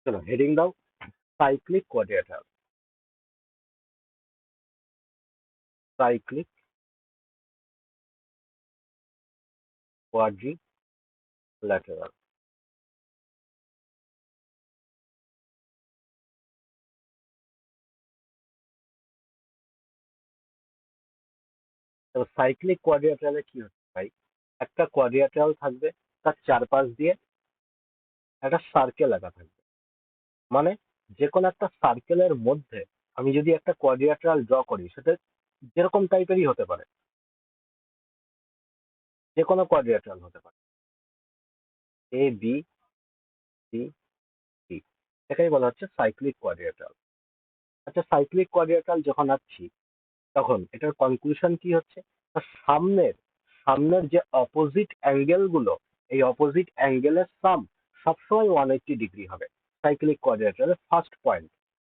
চলো হেডিং দাও, cyclic quadrilateral. Cyclic quadrilateral. তো সাইক্লিক কোয়াড্রিল্যাটারালে কি হচ্ছে ভাই, একটা কোয়াড্রিল্যাটারাল থাকবে, তার চারপাশ দিয়ে একটা সার্কেল আঁকা থাকবে। মানে যে কোনো একটা সার্কেলের মধ্যে আমি যদি একটা কোয়াড্রিল্যাটারাল ড্র করি, সেটা যেরকম টাইপেরই হতে পারে, যে কোনো কোয়াড্রিল্যাটারাল হতে পারে, এ বি সি ডি, এটাই বলা হচ্ছে সাইক্লিক কোয়াড্রিল্যাটারাল। আচ্ছা, সাইক্লিক কোয়াড্রিল্যাটারাল যখন আঁকছি, তখন এটার কনক্লুশন কি হচ্ছে, তার সামনের সামনের যে অপোজিট অ্যাঙ্গেল গুলো, এই অপোজিট অ্যাঙ্গেলের সাম সবসময় 180 ডিগ্রি হবে। সাইক্লিক কোয়াড্রিল্যাটারালের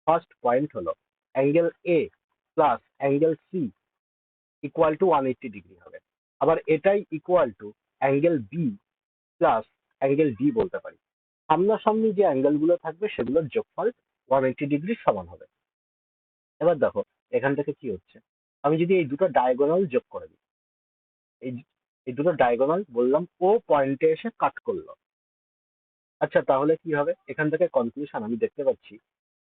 ফার্স্ট পয়েন্ট হলো angle A plus angle C equal to 180 degree হবে। আবার এটাই equal to angle B plus angle D বলতে পারি। সামনাসামনি যে অ্যাঙ্গেল গুলো থাকবে সেগুলোর যোগফল 180 ডিগ্রি সমান হবে। এবার দেখো এখান থেকে কি হচ্ছে, আমি যদি এই দুটো ডায়াগোনাল যোগ করে দিই, এই এই দুটো ডায়াগোনাল বললাম ও পয়েন্টে এসে কাট করলো। আচ্ছা, তাহলে কি হবে, এখান থেকে কনক্লুশন আমি দেখতে পাচ্ছি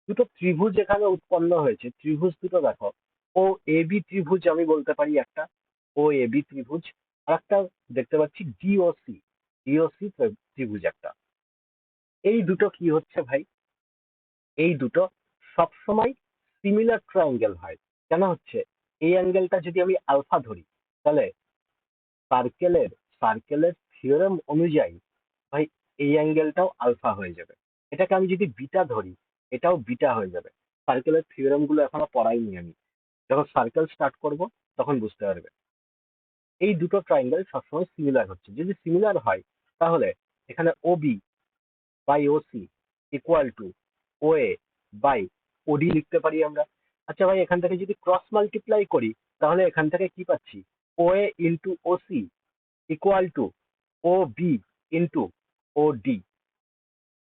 দুটো ত্রিভুজ এখানে উৎপন্ন হয়েছে। ত্রিভুজ দুটো দেখো, ও এ বি ত্রিভুজ আমি বলতে পারি একটা, ও এ বি ত্রিভুজ। আর একটা দেখতে পাচ্ছি ডিওসি, ডিওসি ত্রিভুজ একটা। এই দুটো কি হচ্ছে ভাই, এই দুটো সবসময় সিমিলার ট্রায়াঙ্গেল হয়। কেন হচ্ছে, এই অ্যাঙ্গেলটা যদি আমি আলফা ধরি, তাহলে সার্কেলের সার্কেলের থিওরেম অনুযায়ী ভাই এই অ্যাঙ্গেলটাও আলফা হয়ে যাবে। এটাকে আমি যদি বিটা ধরি, এটাও বিটা হয়ে যাবে। সার্কেলের থিওরেম গুলো এখনো পড়াইনি আমি, যখন সার্কেল স্টার্ট করব তখন বুঝতে পারবে। এই দুটো ট্রায়াঙ্গেল সবসময় সিমিলার হচ্ছে। যদি সিমিলার হয়, তাহলে এখানে O B by O C equal to O A by OD লিখতে পারি আমরা। আচ্ছা ভাই, এখান থেকে যদি ক্রস মাল্টিপ্লাই করি, তাহলে এখান থেকে কি পাচ্ছি, O A into O C equal to O B into O D.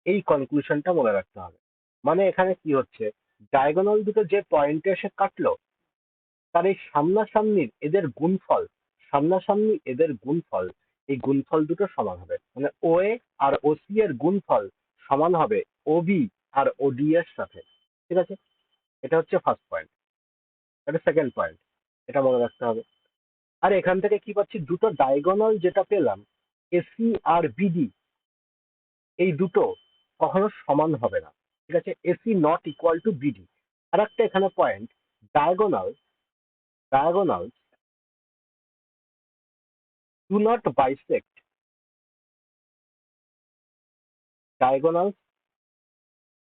এই কনক্লুশনটা মনে রাখতে হবে। মানে এখানে কি হচ্ছে, ডায়াগোনাল দুটো যে পয়েন্টে এসে কাটলো, তার এই সামনাসামনি এদের গুণফল, এই গুণফল দুটো সমান হবে। মানে ও এ আর ও সি এর গুণফল সমান হবে ও বি আর ও ডি এর সাথে। ঠিক আছে, এটা হচ্ছে ফার্স্ট পয়েন্ট। এটা সেকেন্ড পয়েন্ট, এটা মনে রাখতে হবে। আর এখান থেকে কি পাচ্ছি, দুটো ডায়াগোনাল যেটা পেলাম, এসি আর বিডি, এই দুটো কখনো সমান হবে না। ঠিক আছে, AC not equal to BD. আর একটা এখানে point, diagonal diagonal do not bisect, diagonals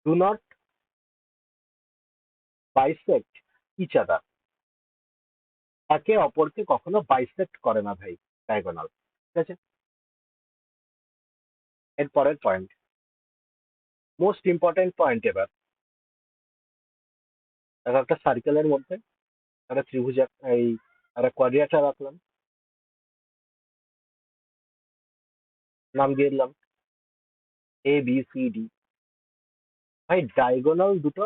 do not bisect each other। একে অপরকে কখনো বাইসেক্ট করে না ভাই ডায়াগোনাল। ঠিক আছে, এর পরের পয়েন্ট, মোস্ট ইম্পর্টেন্ট পয়েন্ট। এবার দেখো একটা সার্কেলের মধ্যে একটা ত্রিভুজ এই একটা কোয়াড্রিল্যাটারাল রাখলাম, নাম দিয়ে দিলাম এ বি সি ডি। ভাই ডায়াগোনাল দুটো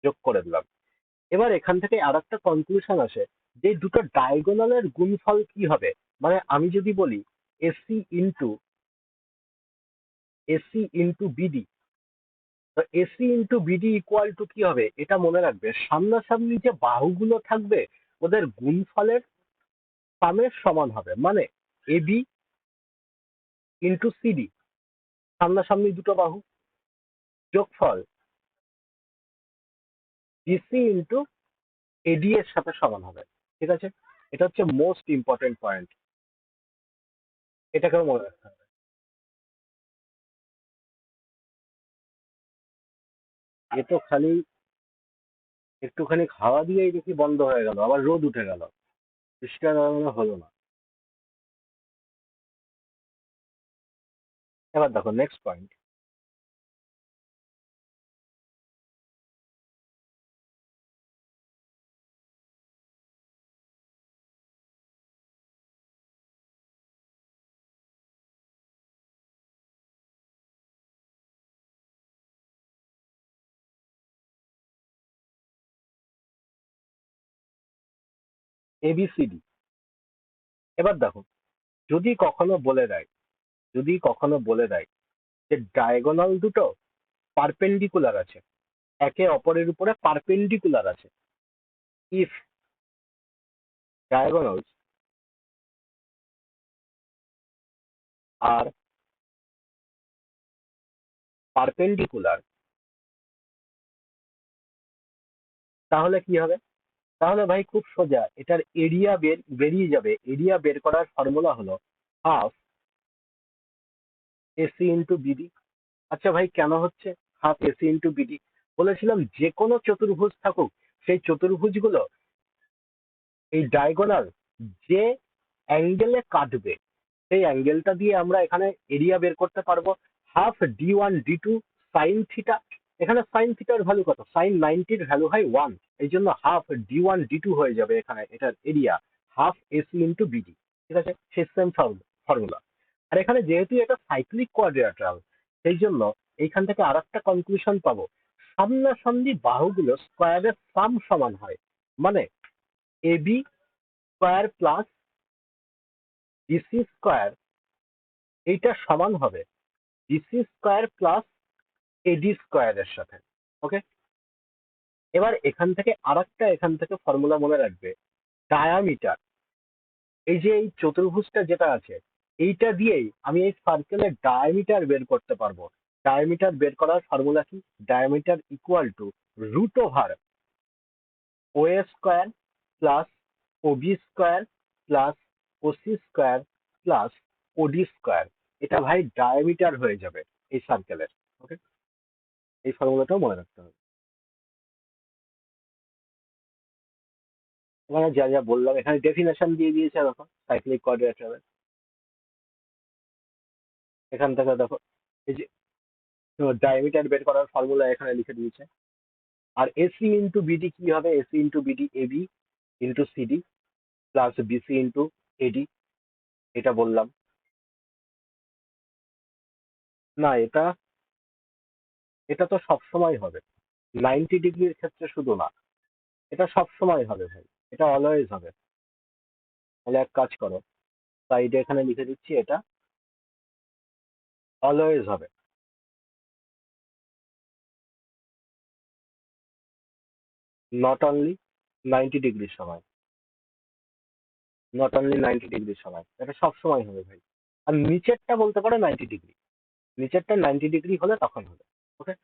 যোগ করে দিলাম। এবার এখান থেকে আর একটা কনক্লুশন আসে, যে দুটো ডায়াগোনালের গুণফল কি হবে। মানে আমি যদি বলি এসি ইন্টু বিডি, তো AC into BD equal to কি হবে, এটা মনে রাখবে, সামনাসামনি যে বাহুগুলো থাকবে ওদের গুণফলের সামের সমান হবে। মানে এবি ইন্টু সিডি, সামনাসামনি দুটো বাহু, যোগফল বিসি ইন্টু এডি এর সাথে সমান হবে। ঠিক আছে, এটা হচ্ছে মোস্ট ইম্পর্টেন্ট পয়েন্ট, এটাকেও মনে রাখতে হবে। এ তো খালি একটুখানি হাওয়া দিয়েই দেখি বন্ধ হয়ে গেল, আবার রোদ উঠে গেল, বৃষ্টিটা হলো না। এবার দেখো নেক্সট পয়েন্ট, ABCD। এবার দেখো, যদি কখনো বলে দেয় যে ডায়াগোনাল দুটো পারপেন্ডিকুলার আছে, একে অপরের উপরে পারপেন্ডিকুলার আছে, ইফ diagonals are perpendicular, তাহলে কি হবে? তাহলে ভাই খুব সোজা, এটার এরিয়া বেরিয়ে যাবে। এরিয়া বের করার ফর্মুলা হলো হাফ এসি ইন্টু বিডি। আচ্ছা ভাই, কেন হচ্ছে হাফ এসি ইন্টু বিডি? বলেছিলাম যে কোনো চতুর্ভুজ থাকুক, সেই চতুর্ভুজগুলো এই ডায়াগোনাল যে অ্যাঙ্গেলে কাটবে, সেই অ্যাঙ্গেলটা দিয়ে আমরা এখানে এরিয়া বের করতে পারবো। Half D1 D2 sine theta. এখানে সাইন থিটার ভ্যালু কত? সাইন 90-র ভ্যালু হয় 1। এই জন্য হাফ D1 D2 হয়ে যাবে এখানে এটার area half AC into BD. ঠিক আছে, সেই সেম ফর্মুলা। আর এখানে যেহেতু এটা সাইক্লিক কোয়াড্রিল্যাটারাল, সেই জন্য এইখান থেকে আর একটা কনক্লুশন পাবো, সামনাসামনি বাহুগুলো স্কোয়ারের সাম সমান হয়। মানে AB square plus BC square, এইটা সমান হবে বিসি স্কোয়ার প্লাস এডি স্কোয়ারের সাথে। ওকে, এবার এখান থেকে ফর্মুলা মনে রাখবে, ডায়ামিটার। এই যে এই চতুর্ভুজটা যেটা আছে, এইটা দিয়েই আমি এই সার্কেলের ডায়ামিটার বের করতে পারবো। ডায়ামিটার বের করার ফর্মুলা কি? Diameter equal to root over O square plus OB square plus OC square plus OD square. এটা ভাই ডায়ামিটার হয়ে যাবে এই সার্কেলের। ওকে, এই ফর্মুলাটাও মনে রাখতে হবে। এখানে যা যা বললাম, এখানে ডেফিনেশন দিয়ে দিয়েছে দেখো সাইক্লিক কোয়াড্রিল্যাটারাল। এখান থেকে দেখো, এই যে ডায়ামিটার বের করার ফর্মুলা এখানে লিখে দিয়েছে। আর এসি ইন্টু বিডি কি হবে? AC into BD AB into CD plus BC into AD, এটা বললাম। না, এটা এটা তো সব সময় হবে, 90 ডিগ্রির ক্ষেত্রে শুধু না, এটা সব সময় হবে ভাই, এটা অলওয়েজ হবে। তাহলে এক কাজ করো, সাইডে এখানে লিখে দিচ্ছি, এটা অলওয়েজ হবে। নট অনলি 90 ডিগ্রির সময়, নট অনলি 90 ডিগ্রির সময়, এটা সব সময় হবে ভাই। আর নিচেরটা বলতে পারো 90 ডিগ্রি, নিচেরটা 90 ডিগ্রি হলে তখন হবে। ওকে,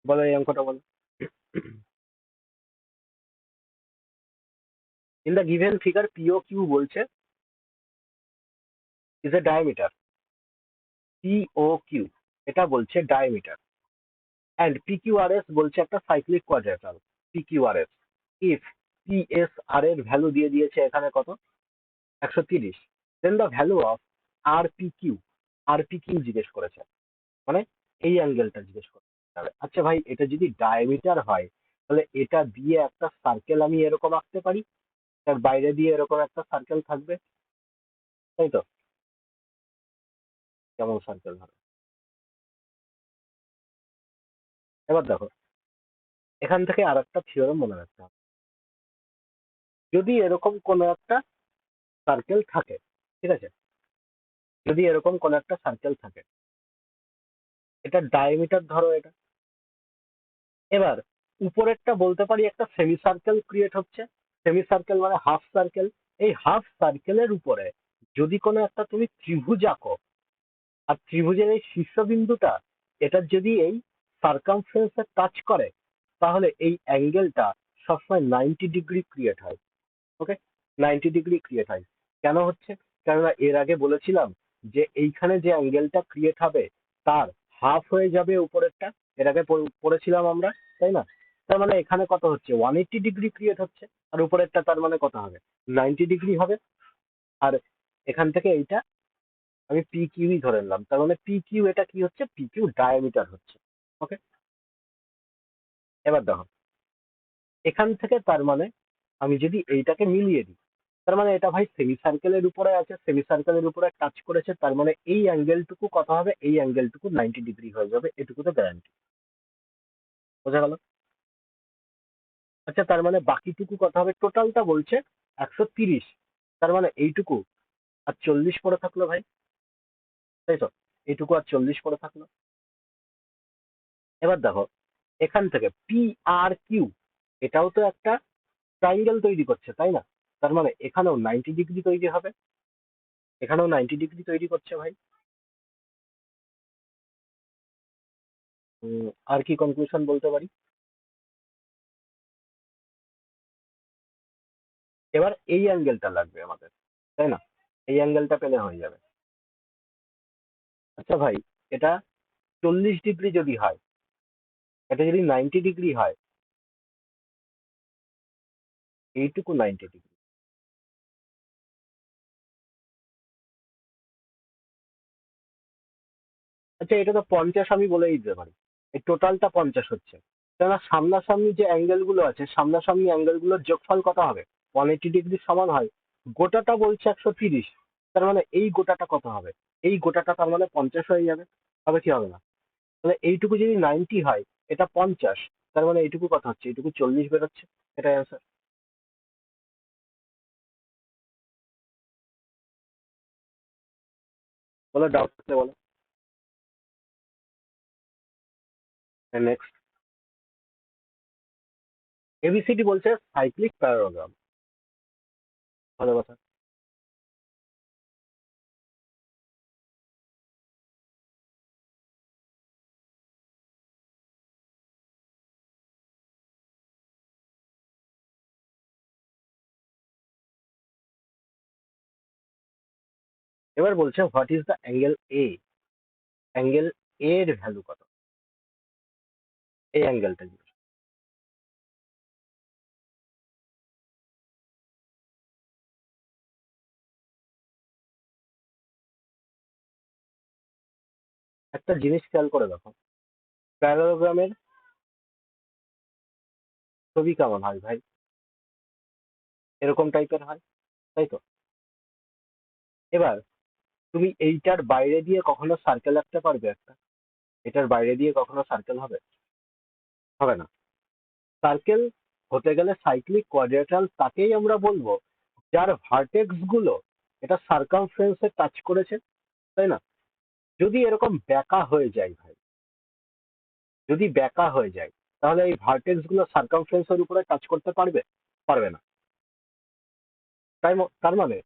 বলো এই অঙ্কটা বলো। In the given figure PO Q বলছে is a diameter, PO Q এটা বলছে ডায়ামিটার, অ্যান্ড পিকিউআরএস বলছে একটা cyclic quadrilateral. PQRS, if PSR এর ভ্যালু দিয়ে দিয়েছে এখানে কত? 130। Then the value of RPQ, RPQ জিজ্ঞেস করেছে, মানে এই অ্যাঙ্গেলটা জিজ্ঞেস করতে হবে। আচ্ছা ভাই, এটা যদি ডায়ামিটার হয়, তাহলে এটা দিয়ে একটা সার্কেল আমি এরকম আঁকতে পারি, তার বাইরে দিয়ে এরকম একটা সার্কেল থাকবে, তাই তো? কেমন সার্কেল হবে? এবার দেখো, এখান থেকে আর একটা থিওরেম মনে রাখতে হবে। যদি এরকম কোন একটা সার্কেল থাকে, ঠিক আছে, যদি এরকম কোন একটা সার্কেল থাকে, এটা ডায়ামিটার ধরো এটা। এবার উপরেরটা বলতে পারি একটা সেমি সার্কেল ক্রিয়েট হচ্ছে। সেমি সার্কেল মানে হাফ সার্কেল। এই হাফ সার্কেলের উপরে যদি কোনো একটা তুমি ত্রিভুজ আঁকো, আর ত্রিভুজের এই শীর্ষবিন্দুটা এটা যদি এই সার্কামফারেন্সে টাচ করে, তাহলে এই অ্যাঙ্গেলটা সবসময় 90 ডিগ্রি ক্রিয়েট হয়। ওকে, 90 ডিগ্রি ক্রিয়েট হয়। কেন হচ্ছে? কেননা এর আগে বলেছিলাম যে এইখানে যে অ্যাঙ্গেলটা ক্রিয়েট হবে তার হাফ হয়ে যাবে উপরেরটা, এর আগে পড়েছিলাম আমরা, তাই না? তার মানে এখানে কত হচ্ছে? 180 ডিগ্রি ক্রিয়েট হচ্ছে। আর উপরেরটা তার মানে কত হবে? 90 ডিগ্রি হবে। আর এখান থেকে এইটা আমি পি কিউই ধরে নিলাম, তার মানে পি কিউ এটা কি হচ্ছে? পি কিউ ডায়ামিটার হচ্ছে। ওকে, এবার দেখো, এখান থেকে তার মানে আমি যদি এইটাকে মিলিয়ে দিই, তার মানে এটা ভাই সেমি সার্কেলের উপরে আছে, সেমি সার্কেলের উপরে টাচ করেছে, তার মানে এই অ্যাঙ্গেলটুকু কত হবে? এই অ্যাঙ্গেলটুকু 90 ডিগ্রি হয়ে যাবে, এটুকু তো গ্যারান্টি। বোঝা গেল? আচ্ছা, তার মানে বাকিটুকু কথা হবে, টোটালটা বলছে 130, তার মানে এইটুকু আর 40 পড়ে থাকলো ভাই, তাই তো? এইটুকু আর 40 পড়ে থাকলো। এবার দেখো, এখান থেকে পি আর কিউ, এটাও তো একটা ট্রাইঙ্গেল তৈরি করছে, তাই না? তার মানে এখানেও 90 ডিগ্রি তৈরি হবে, এখানেও 90 ডিগ্রি তৈরি করছে ভাই। আর কি কনক্লুশন বলতে পারি? এবার এই অ্যাঙ্গেলটা লাগবে আমাদের, তাই না? এই অ্যাঙ্গেলটা পেলে হয়ে যাবে। আচ্ছা ভাই, এটা 40 ডিগ্রি যদি হয়, এটা যদি 90 ডিগ্রি হয়, এইটুকু 90 ডিগ্রি। আচ্ছা, এটা তো 50 আমি বলেই দিতে পারি, এই টোটালটা 50 হচ্ছে। কেননা সামনাসামনি যে অ্যাঙ্গেল গুলো আছে, সামনাসামনি অ্যাঙ্গেল গুলোর যোগফল কত হবে? 180 ডিগ্রি সমান হয়। গোটাটা বলছে 130, তার মানে এই গোটাটা কত হবে? এই গোটাটা তার মানে 50 হয়ে যাবে। হবে কি হবে না? তাহলে এইটুকু যদি 90 হয়, এটা 50, তার মানে এইটুকু কত হচ্ছে? এইটুকু 40 বেরোচ্ছে। এটাই অ্যান্সার। বলো, ডাউট থাকলে বলো। নেক্সট, এবিসিডি বলছে সাইক্লিক প্যারাগ্রাম। ভালো কথা। এবার বলছে what is the angle A, angle এর ভ্যালু কত? এই অ্যাঙ্গেলটা জিজ্ঞেস। একটা জিনিস খেয়াল করে দেখো, প্যারাগ্রামের ছবি কেমন হয় ভাই? এরকম টাইপের হয়, তাই তো? এবার তুমি এইটার বাইরে দিয়ে কখনো সার্কেল আঁকতে পারবে একটা? এটার বাইরে দিয়ে কখনো সার্কেল হবে? হবে না। সার্কেল হতে গেলে সাইক্লিক কোয়াড্রিলাটারাল তাকেই আমরা বলবো যার ভার্টেক্স গুলো এটা সার্কামফারেন্সে টাচ করেছে, তাই না? যদি এরকম বেঁকা হয়ে যায় ভাই, যদি বেঁকা হয়ে যায়, তাহলে এই ভার্টেক্স গুলো সার্কামফারেন্সের উপরে টাচ করতে পারবে? পারবে না। তার মানে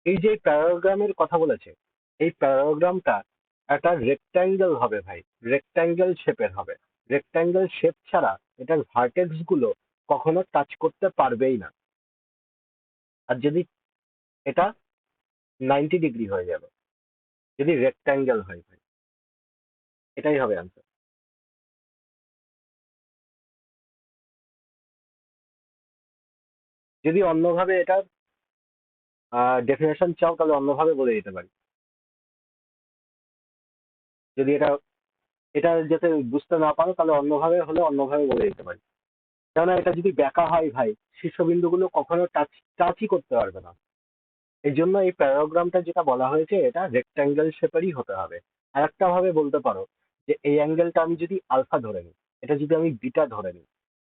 এই যে প্যারাগ্রামের কথা বলেছে, এই প্যারাগ্রামটা একটা রেক্ট্যাঙ্গেল হবে ভাই, রেক্ট্যাঙ্গেল শেপের হবে। রেক্ট্যাঙ্গেল শেপ ছাড়া এটার ভার্টেক্স গুলো কখনো টাচ করতে পারবেই না। আর যদি এটা 90 ডিগ্রি হয়ে যাবে, যদি রেক্ট্যাঙ্গেল হয় ভাই, এটাই হবে আনসার। যদি অন্যভাবে এটার ডেফিনেশন চাও, তাহলে অন্যভাবে বলে দিতে পারি। যদি এটা এটা যাতে বুঝতে না পারো, তাহলে অন্যভাবে হলে অন্যভাবে বলে দিতে পারি। কেননা এটা যদি বেঁকা হয় ভাই, শীর্ষবিন্দুগুলো কখনো টাচই করতে পারবে না। এই জন্য এই প্যারাগ্রামটা যেটা বলা হয়েছে, এটা রেক্ট্যাঙ্গেল শেপেরই হতে হবে। আর একটা ভাবে বলতে পারো যে এই অ্যাঙ্গেলটা আমি যদি আলফা ধরে নিই, এটা যদি আমি বিটা ধরে নিই,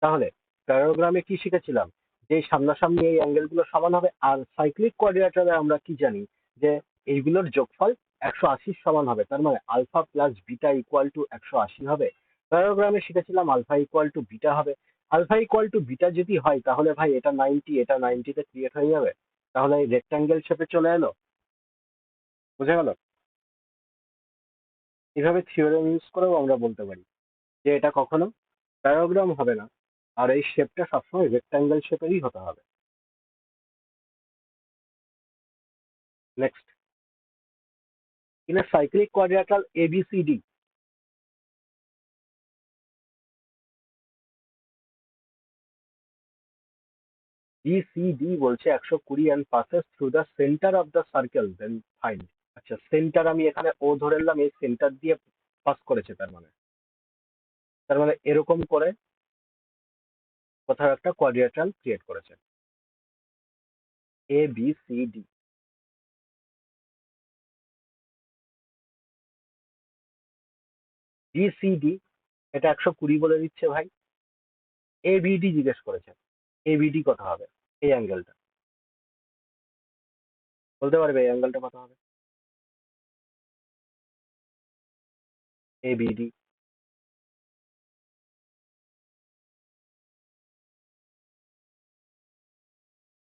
তাহলে প্যারাগ্রামে কি শিখেছিলাম? যে এই সামনাসামনি এই অ্যাঙ্গেল গুলো সমান হবে। আর সাইক্লিক কোয়াড্রিলাটারালে আমরা কি জানি? যে এইগুলোর যোগফল 180 সমান হবে, তার মানে alpha plus beta equal to 180 হবে। প্যারাগ্রামে শিখেছিলাম আলফা ইকুয়াল টু বিটা হবে। আলফা ইকুয়াল টু বিটা যদি হয়, তাহলে ভাই এটা 90, এটা 90-তে ক্রিয়েট হয়ে যাবে। তাহলে এই রেক্ট্যাঙ্গেল শেপে চলে এলো। বুঝা গেল? এভাবে থিওরেম ইউজ করেও আমরা বলতে পারি যে এটা কখনো প্যারাগ্রাম হবে না, আর এই শেপটা সবসময় রেক্ট্যাঙ্গেল শেপেরই হতে হবে। Next, in a cyclic quadrilateral ABCD, BCD বলছে 120 and passes through the center of the circle, then find। আচ্ছা, সেন্টার আমি এখানে ও ধরে নিলাম, এই সেন্টার দিয়ে পাস করেছে, তার মানে এরকম করে কোথাও একটা কোয়াড্রিলাটারাল ক্রিয়েট করেছে। ABCD, BCD, এটা 120 বলে দিচ্ছে ভাই। এবিডি জিজ্ঞেস করেছে, এবিডি কত হবে, এই অ্যাঙ্গেলটা বলতে পারবে এই অ্যাঙ্গেলটা কত হবে? এবিডি।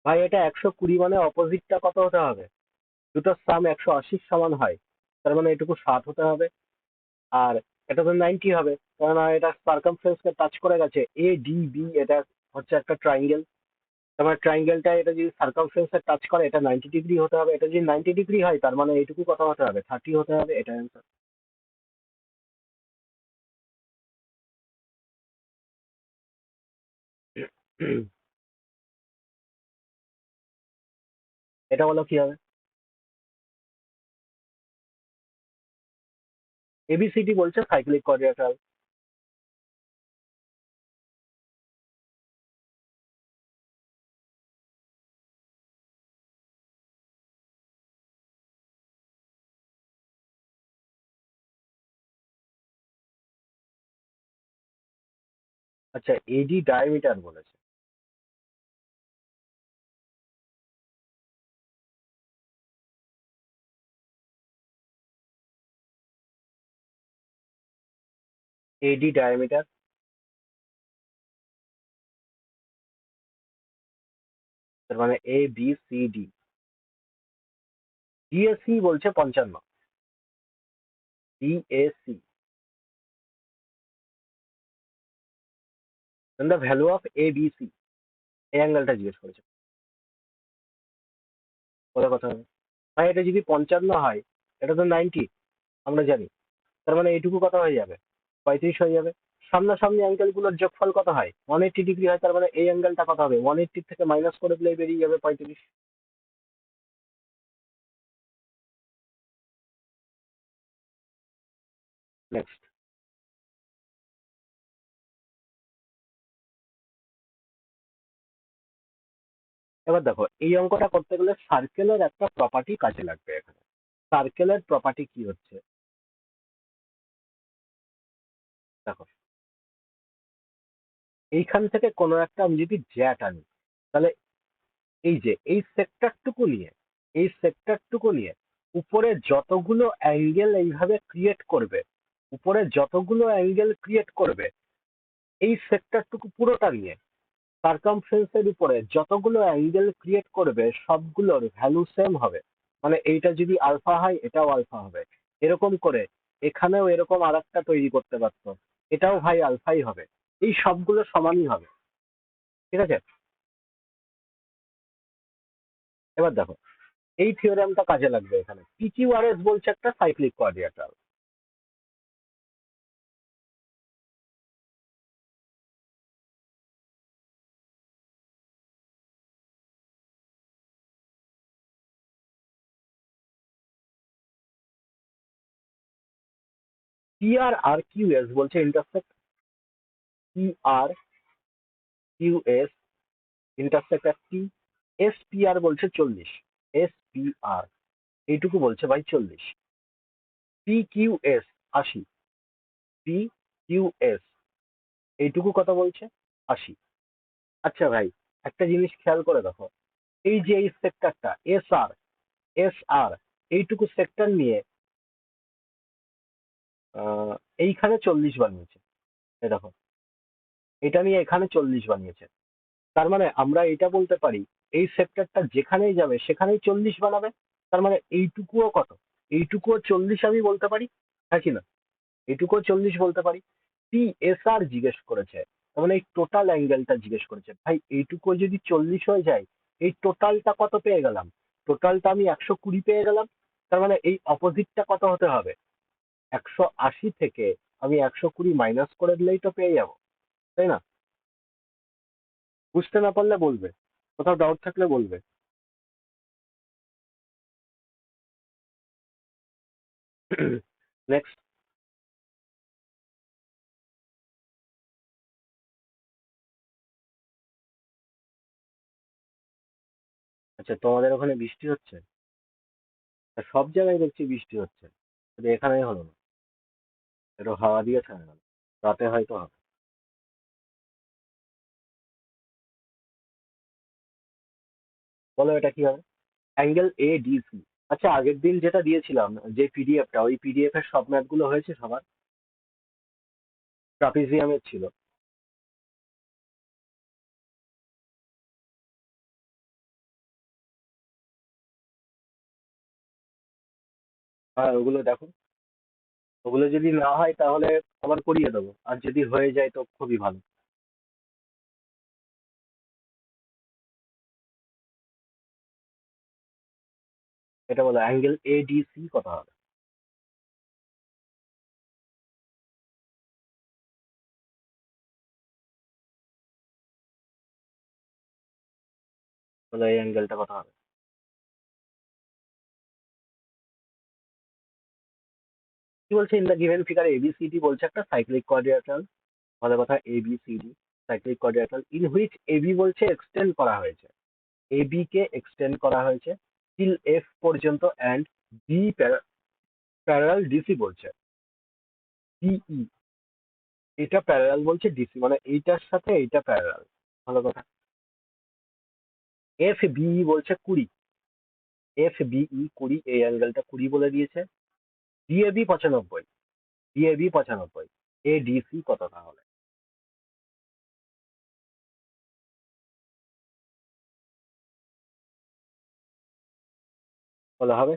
ভাই এটা 120 মানে অপোজিটটা কত হতে হবে? দুটোর সাম 180 সমান হয়, তার মানে এটুকু 60 হতে হবে। আর এটা তো 90 হবে, কেননা এটা সার্কামফারেন্স কে টাচ করে গেছে। এ ডি বি এটা হচ্ছে একটা ট্রাইঙ্গেল, তার মানে ট্রাইঙ্গেলটা এটা যদি সার্কামফারেন্স এ টাচ করে এটা 90 ডিগ্রি হতে হবে। এটা যদি 90 ডিগ্রি হয় তার মানে এইটুকু কত হতে হবে? 30 হতে হবে। এটা অ্যান্সার। এটা বলো কি হবে? এবিসিডি বলছে সাইক্লিক কোয়াড্রিলেটারাল। আচ্ছা, এডি ডায়ামিটার বলেছে। এডি ডায়ামিটার, তার মানে A B C D. DAC বলছে 55। DAC, the value of A B C, এই অ্যাঙ্গেলটা জিজ্ঞেস করেছে। কত কথা হবে? ভাই এটা যদি 55 হয়, এটা তো 90 আমরা জানি, তার মানে এইটুকু কত হয়ে যাবে? 35 হয়ে যাবে। সামনাসামনি অ্যাঙ্গেল গুলোর যোগফল কত হয়? 180 ডিগ্রি হয়, তার মানে এই অ্যাঙ্গেলটা কত হবে? 180 থেকে মাইনাস করে দিলেই বেরিয়ে যাবে 35। নেক্সট। এবার দেখো, এই অঙ্কটা করতে গেলে সার্কেলের একটা প্রপার্টি কাজে লাগবে এখানে। সার্কেলের প্রপার্টি কি হচ্ছে দেখো, এইখান থেকে কোনো একটা আমি যদি জ্যা টানি, তাহলে এই যে এই সেক্টরটুকু নিয়ে উপরে যতগুলো অ্যাঙ্গেল এইভাবে ক্রিয়েট করবে, উপরে যতগুলো অ্যাঙ্গেল ক্রিয়েট করবে এই সেক্টরটুকু পুরোটা নিয়ে সার্কামফারেন্সের উপরে যতগুলো অ্যাঙ্গেল ক্রিয়েট করবে সবগুলোর ভ্যালু সেম হবে। মানে এইটা যদি আলফা হয় এটাও আলফা হবে। এরকম করে এখানেও এরকম আরেকটা তৈরি করতে পারতো, এটাও ভাই আলফাই হবে। এই সবগুলো সমানই হবে। ঠিক আছে? এবার দেখো, এই থিওরেমটা কাজে লাগবে এখানে। পিকিউআরএস বলছে একটা সাইক্লিক কোয়াড্রিলেটারাল। পিআর আর কিউএস বলছে ইন্টারসেক্ট, পিআর কিউএস ইন্টারসেক্ট একটি। এসপিআর বলছে 40। এসপিআর এইটুকু বলছে ভাই 40। পিকিউএস 80। পিকিউএস এইটুকু কথা বলছে 80। আচ্ছা ভাই, একটা জিনিস খেয়াল করে দেখো, এই যে এই সেক্টরটা এস আর এইটুকু সেক্টর নিয়ে আহ, এইখানে 40 বানিয়েছে। এই দেখো, এটা নিয়ে এখানে 40 বানিয়েছে। তার মানে আমরা এটা বলতে পারি এই সেক্টরটা যেখানেই যাবে সেখানেই 40 বানাবে। তার মানে এইটুকুও কত? এইটুকুও 40 আমি বলতে পারি, হ্যাঁ কি না? এইটুকুও 40 বলতে পারি। পিএসআর জিজ্ঞেস করেছে, তার মানে এই টোটাল অ্যাঙ্গেলটা জিজ্ঞেস করেছে। ভাই এইটুকু যদি 40 হয়ে যায়, এই টোটালটা কত পেয়ে গেলাম? টোটালটা আমি 120 পেয়ে গেলাম। তার মানে এই অপোজিটটা কত হতে হবে? 180 থেকে আমি 120 মাইনাস করে দিলেই তো পেয়ে যাবো, তাই না? বুঝতে না পারলে বলবে, কোথাও ডাউট থাকলে বলবে। নেক্সট। আচ্ছা, তোমাদের ওখানে বৃষ্টি হচ্ছে? আর সব জায়গায় দেখছি বৃষ্টি হচ্ছে, শুধু এখানেই হলো না। একটু হাওয়া দিয়ে থেমে গেল, রাতে হয়তো হবে। বলো এটা কি হবে? Angle ADC. আচ্ছা, আগের দিন যেটা দিয়েছিলাম, যে পিডিএফটা, ওই পিডিএফ এর সব ম্যাথ গুলো হয়েছে সবার? ট্রাপিজিয়ামের ছিল। হ্যাঁ, ওগুলো দেখো। ওগুলো যদি না হয় তাহলে আবার করিয়ে দেবো, আর যদি হয়ে যায় তো খুবই ভালো। এটা বলো অ্যাঙ্গেল এডিসি কত হবে? বলো এই অ্যাঙ্গেলটা কত হবে? কি বলছে? In the given figure ABCD বলছে একটা সাইক্লিক কোয়াড্রিল্যাটারাল। ভালো কথা, ABCD cyclic quadrilateral in which AB বলছে এক্সটেন্ড করা হয়েছে। এবি কে এক্সটেন্ড করা হয়েছে টিল এফ পর্যন্ত, অ্যান্ড ডি প্যারালাল ডিসি বলছে। ডিই, এটা প্যারালাল বলছে ডিসি, মানে এইটার সাথে এইটা প্যারালাল। ভালো কথা। এফ বিই বলছে 20। এফ বিই 20, এই অ্যাঙ্গেলটা 20 বলে দিয়েছে। ডিএবি 95। ডিএবি 95। এডিসি কত তাহলে? বলা হবে?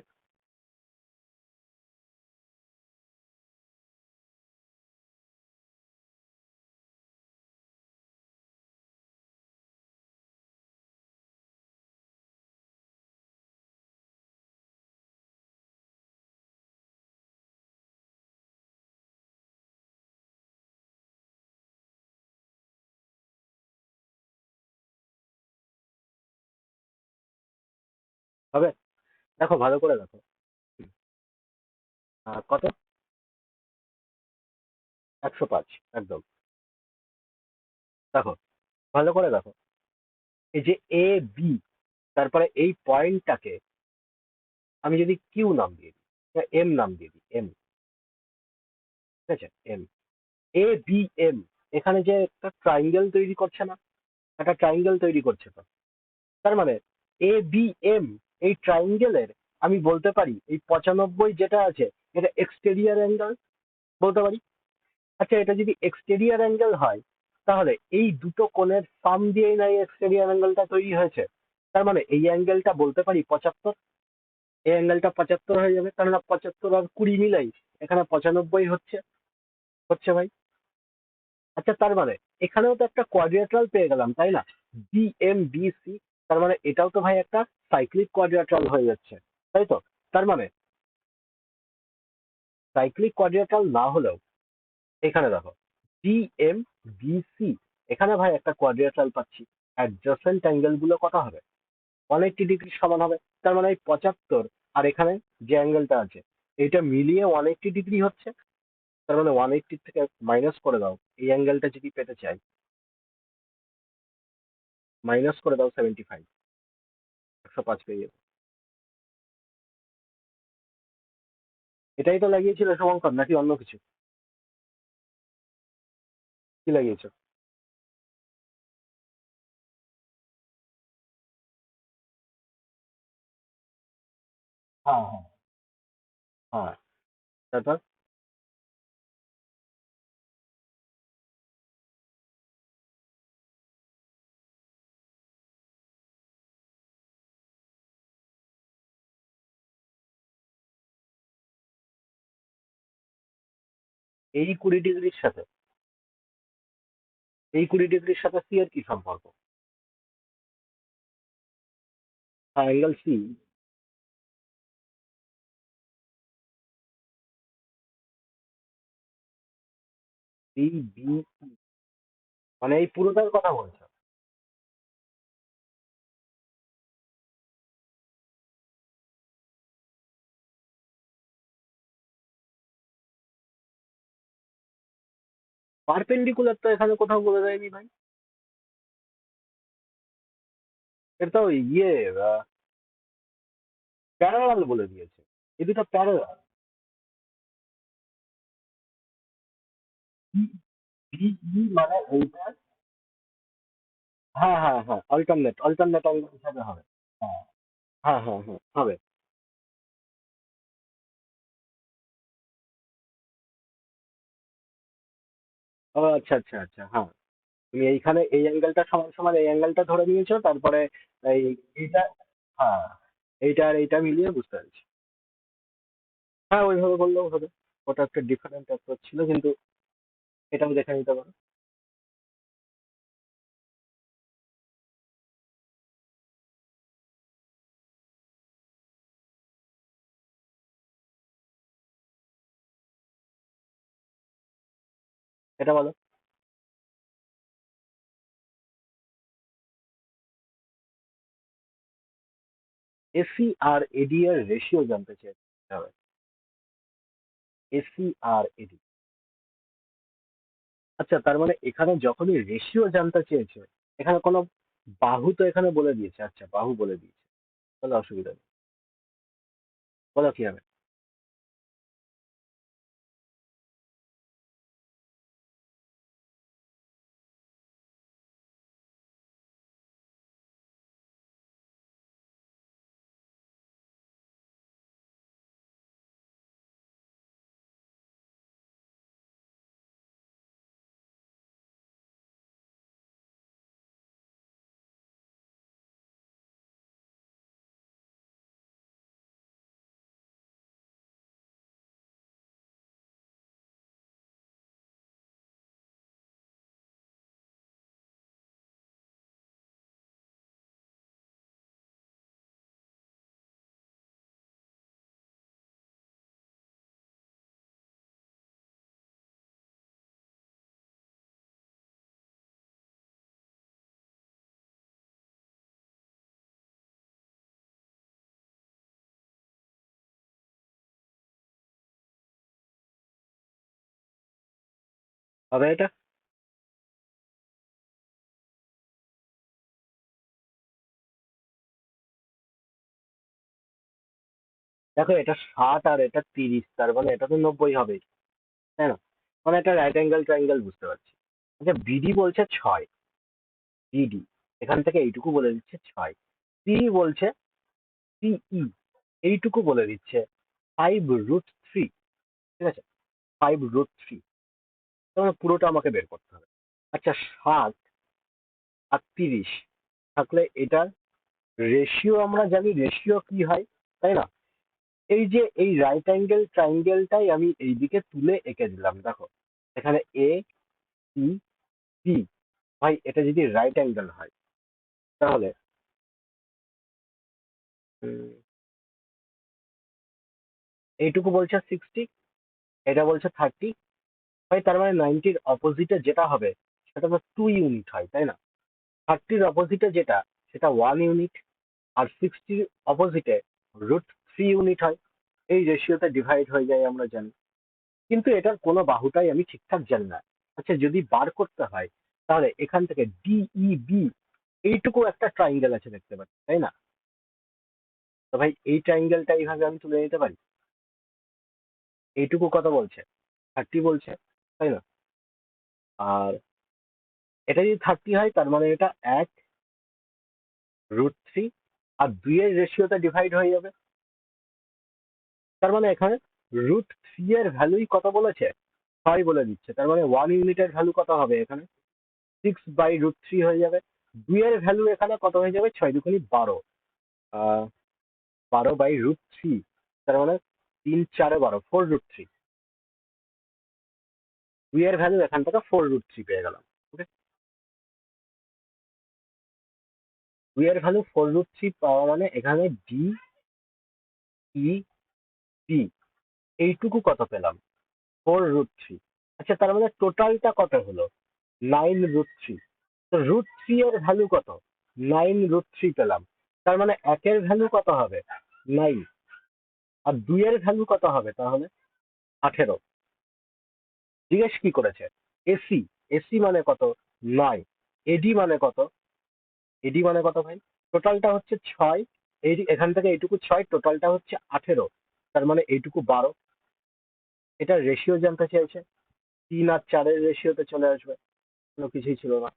হবে? দেখো ভালো করে দেখো। কত? 105, একদম। দেখো, ভালো করে দেখো। এই যে এ বি, তারপরে এই পয়েন্টটাকে আমি যদি কিউ নাম দিয়ে দিই, এম নাম দিয়ে দিই, এম। ঠিক আছে, এম। এ বি এম, এখানে যে একটা ট্রাইঙ্গেল তৈরি করছে না? একটা ট্রাইঙ্গেল তৈরি করছে তো। তার মানে এ বি এম, এই ট্রাইঙ্গেলের আমি বলতে পারি এই 95 যেটা আছে, এটা এক্সটেরিয়র অ্যাঙ্গেল বলতে পারি। আচ্ছা, এটা যদি এক্সটেরিয়র অ্যাঙ্গেল হয়, তাহলে এই দুটো কোণের সাম দিয়েই না এক্সটেরিয়র অ্যাঙ্গেলটা তৈরি হয়েছে। তার মানে এই অ্যাঙ্গেলটা বলতে পারি 75। এই অ্যাঙ্গেলটা 75 হয়ে যাবে, কেননা 75 আর 20 মিলাই এখানে 95 হচ্ছে। হচ্ছে ভাই? আচ্ছা, তার মানে এখানেও তো একটা কোয়াড্রিল্যাটারাল পেয়ে গেলাম, তাই না? ডিএমবিসি। তার মানে এটাও তো ভাই একটা সাইক্লিক কোয়াড্রিল্যাটারাল হয়ে যাচ্ছে, তাই তো? তার মানে সাইক্লিক কোয়াড্রিল্যাটারাল না হলেও এখানে দেখো, ডিএমবিসি, এখানে ভাই একটা কোয়াড্রিল্যাটারাল পাচ্ছি। অ্যাডজাসেন্ট অ্যাঙ্গেল গুলো কত হবে? 180 ডিগ্রি সমান হবে। তার মানে এই 75 আর এখানে যে অ্যাঙ্গেলটা আছে, এটা মিলিয়ে 180 ডিগ্রি হচ্ছে। তার মানে 180 থেকে মাইনাস করে দাও, এই অ্যাঙ্গেলটা যদি পেতে চাই, মাইনাস করে দাও 75। 105 পেয়ে যাবে। এটাই তো লাগিয়েছিল শুভঙ্কর, নাকি অন্য কিছু? কি লাগিয়েছো? হ্যাঁ, হ্যাঁ, হ্যাঁ। তারপর এই 20 ডিগ্রির সাথে, এই 20 ডিগ্রির সাথে সি এর কি সম্পর্ক? হ্যাঁ, অ্যাঙ্গেল সি। বি বি, মানে এই পুরোটার কথা বলছো? পারপেন্ডিকুলার তো এখানে কোথাও বলে দেয়নি ভাই। এটা তো ইয়ে প্যারালাল বলে দিয়েছে। এই দুটো প্যারালাল। বি মানে এইটা। হ্যাঁ, হ্যাঁ, হ্যাঁ, অল্টারনেট অল্টারনেট অ্যাঙ্গেল হিসাবে হবে। হ্যাঁ হ্যাঁ হ্যাঁ হবে। ও আচ্ছা আচ্ছা আচ্ছা, হ্যাঁ। তুমি এইখানে এই অ্যাঙ্গেলটা সমান সমান এই অ্যাঙ্গেলটা ধরে নিয়েছো, তারপরে এই এইটা, হ্যাঁ, এইটা আর এইটা মিলিয়ে বুঝতে পারছি। হ্যাঁ ওইভাবে বললেও হবে। ওটা একটা ডিফারেন্ট অ্যাপ্রোচ ছিল, কিন্তু এটাও দেখে নিতে পারো। এটা বলো। এসি আর এডি এর রেশিও জানতে চাই হবে। এসি আর এডি, আচ্ছা তার মানে এখানে যখনই রেশিও জানতে চেয়েছে, এখানে কোনো বাহু তো এখানে বলে দিয়েছে, আচ্ছা বাহু বলে দিয়েছে, তাহলে অসুবিধা নেই। বলো কি হবে। হবে এটা। দেখো এটা 60 আর এটা 30, তার মানে এটা তো 90 হবে, তাই না? মানে এটা রাইট অ্যাঙ্গেল ট্রায়াঙ্গেল বুঝতে পারছি। আচ্ছা বিডি বলছে 6, বিডি এখান থেকে এইটুকু বলে দিচ্ছে 6। সিই বলছে, সিই এইটুকু বলে দিচ্ছে 5√3, ঠিক আছে, 5√3। তার মানে পুরোটা আমাকে বের করতে হবে। আচ্ছা 60 আর 30 থাকলে এটার রেশিও আমরা জানি, রেশিও কি হয়, তাই না? এই যে এই রাইট অ্যাঙ্গেল ট্রায়াঙ্গেলটাই আমি এইদিকে তুলে এঁকে দিলাম, দেখো এখানে এ সি বি। ভাই এটা যদি রাইট অ্যাঙ্গেল হয়, তাহলে উম, এইটুকু বলছে 60, এটা বলছে 30। ভাই তার মানে 90-র অপোজিটে যেটা হবে সেটা তো 2 ইউনিট হয়, তাই না? 30-র অপোজিটে যেটা, সেটা 1 ইউনিট। আর 60-র অপোজিটে √3 ইউনিট হয়। এই রেশিওতে ডিভাইড হয়ে যায় আমরা জানি, কিন্তু এটার কোনো বাহুটাই আমি ঠিকঠাক জানি না। আচ্ছা যদি বার করতে হয়, তাহলে এখান থেকে ডিইবি এইটুকু একটা ট্রাইঙ্গেল আছে দেখতে পাচ্ছি, তাই না? তো ভাই এই ট্রাইঙ্গেলটা এইভাবে আমি তুলে নিতে পারি। এইটুকু কত বলছে, 30 বলছে, তাই না? আর এটা যদি 30 হয়, তার মানে এটা 1√3, আর 2-এর রেশিওতে ডিভাইড হয়ে যাবে। তার মানে এখানে √3 এর ভ্যালুই কত বলেছে, 6 বলে দিচ্ছে। তার মানে 1 ইউনিটের ভ্যালু কত হবে এখানে, 6/√3 হয়ে যাবে। 2-এর ভ্যালু এখানে কত হয়ে যাবে, 6 2 12, 12/√3। তার মানে 3 4 12, 4√3। 2-এর ভ্যালু এখান থেকে 4√3 পেয়ে গেলাম। ওকে, 2-এর ভ্যালু 4√3 পাওয়া মানে এখানে ডি ই বি এইটুকু কত পেলাম, 4√3। আচ্ছা তার মানে টোটালটা কত হলো, 9√3। তো √3 এর ভ্যালু কত, 9√3 পেলাম। তার মানে একের ভ্যালু কত হবে, 9। আর 2-এর ভ্যালু কত হবে তাহলে, 18। জিজ্ঞেস কি করেছে, এসি, এসি মানে কত, 9। এডি মানে কত, এডি মানে কত ভাই, টোটালটা হচ্ছে 6। এই এখান থেকে এইটুকু 6, টোটালটা হচ্ছে 18। তার মানে এইটুকু 12। এটা রেশিও জানতে চাইছে, 3 আর 4-এর রেশিওতে চলে আসবে, কোনো কিছুই ছিল না।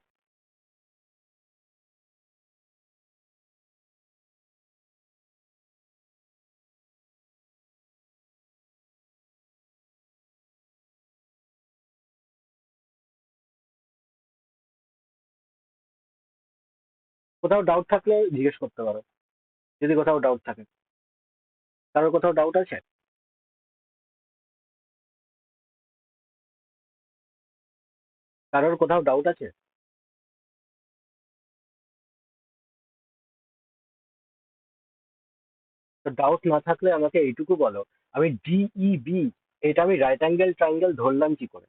কোথাও ডাউট থাকলে জিজ্ঞেস করতে পারো, যদি কোথাও ডাউট থাকে। কারোর কোথাও ডাউট আছে? কারোর কোথাও ডাউট আছে? তো ডাউট না থাকলে আমাকে এইটুকু বলো, আমি ডিইবি এটা আমি রাইট অ্যাঙ্গেল ট্রায়াঙ্গেল ধরলাম কি করে?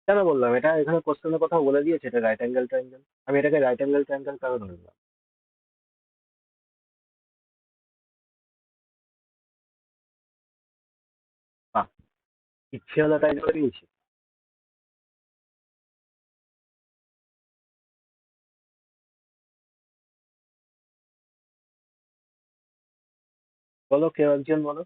কেন বললাম এটা? এখানে কোশ্চেনের কথা বলে দিয়েছে এটা রাইট অ্যাঙ্গেল ট্রায়াঙ্গেল। আমি এটাকে রাইট অ্যাঙ্গেল ট্রায়াঙ্গেল কেন ধরলাম? বাহ, ইচ্ছে হলো তাই ধরে দিয়েছি। বলো, কেউ একজন বলো।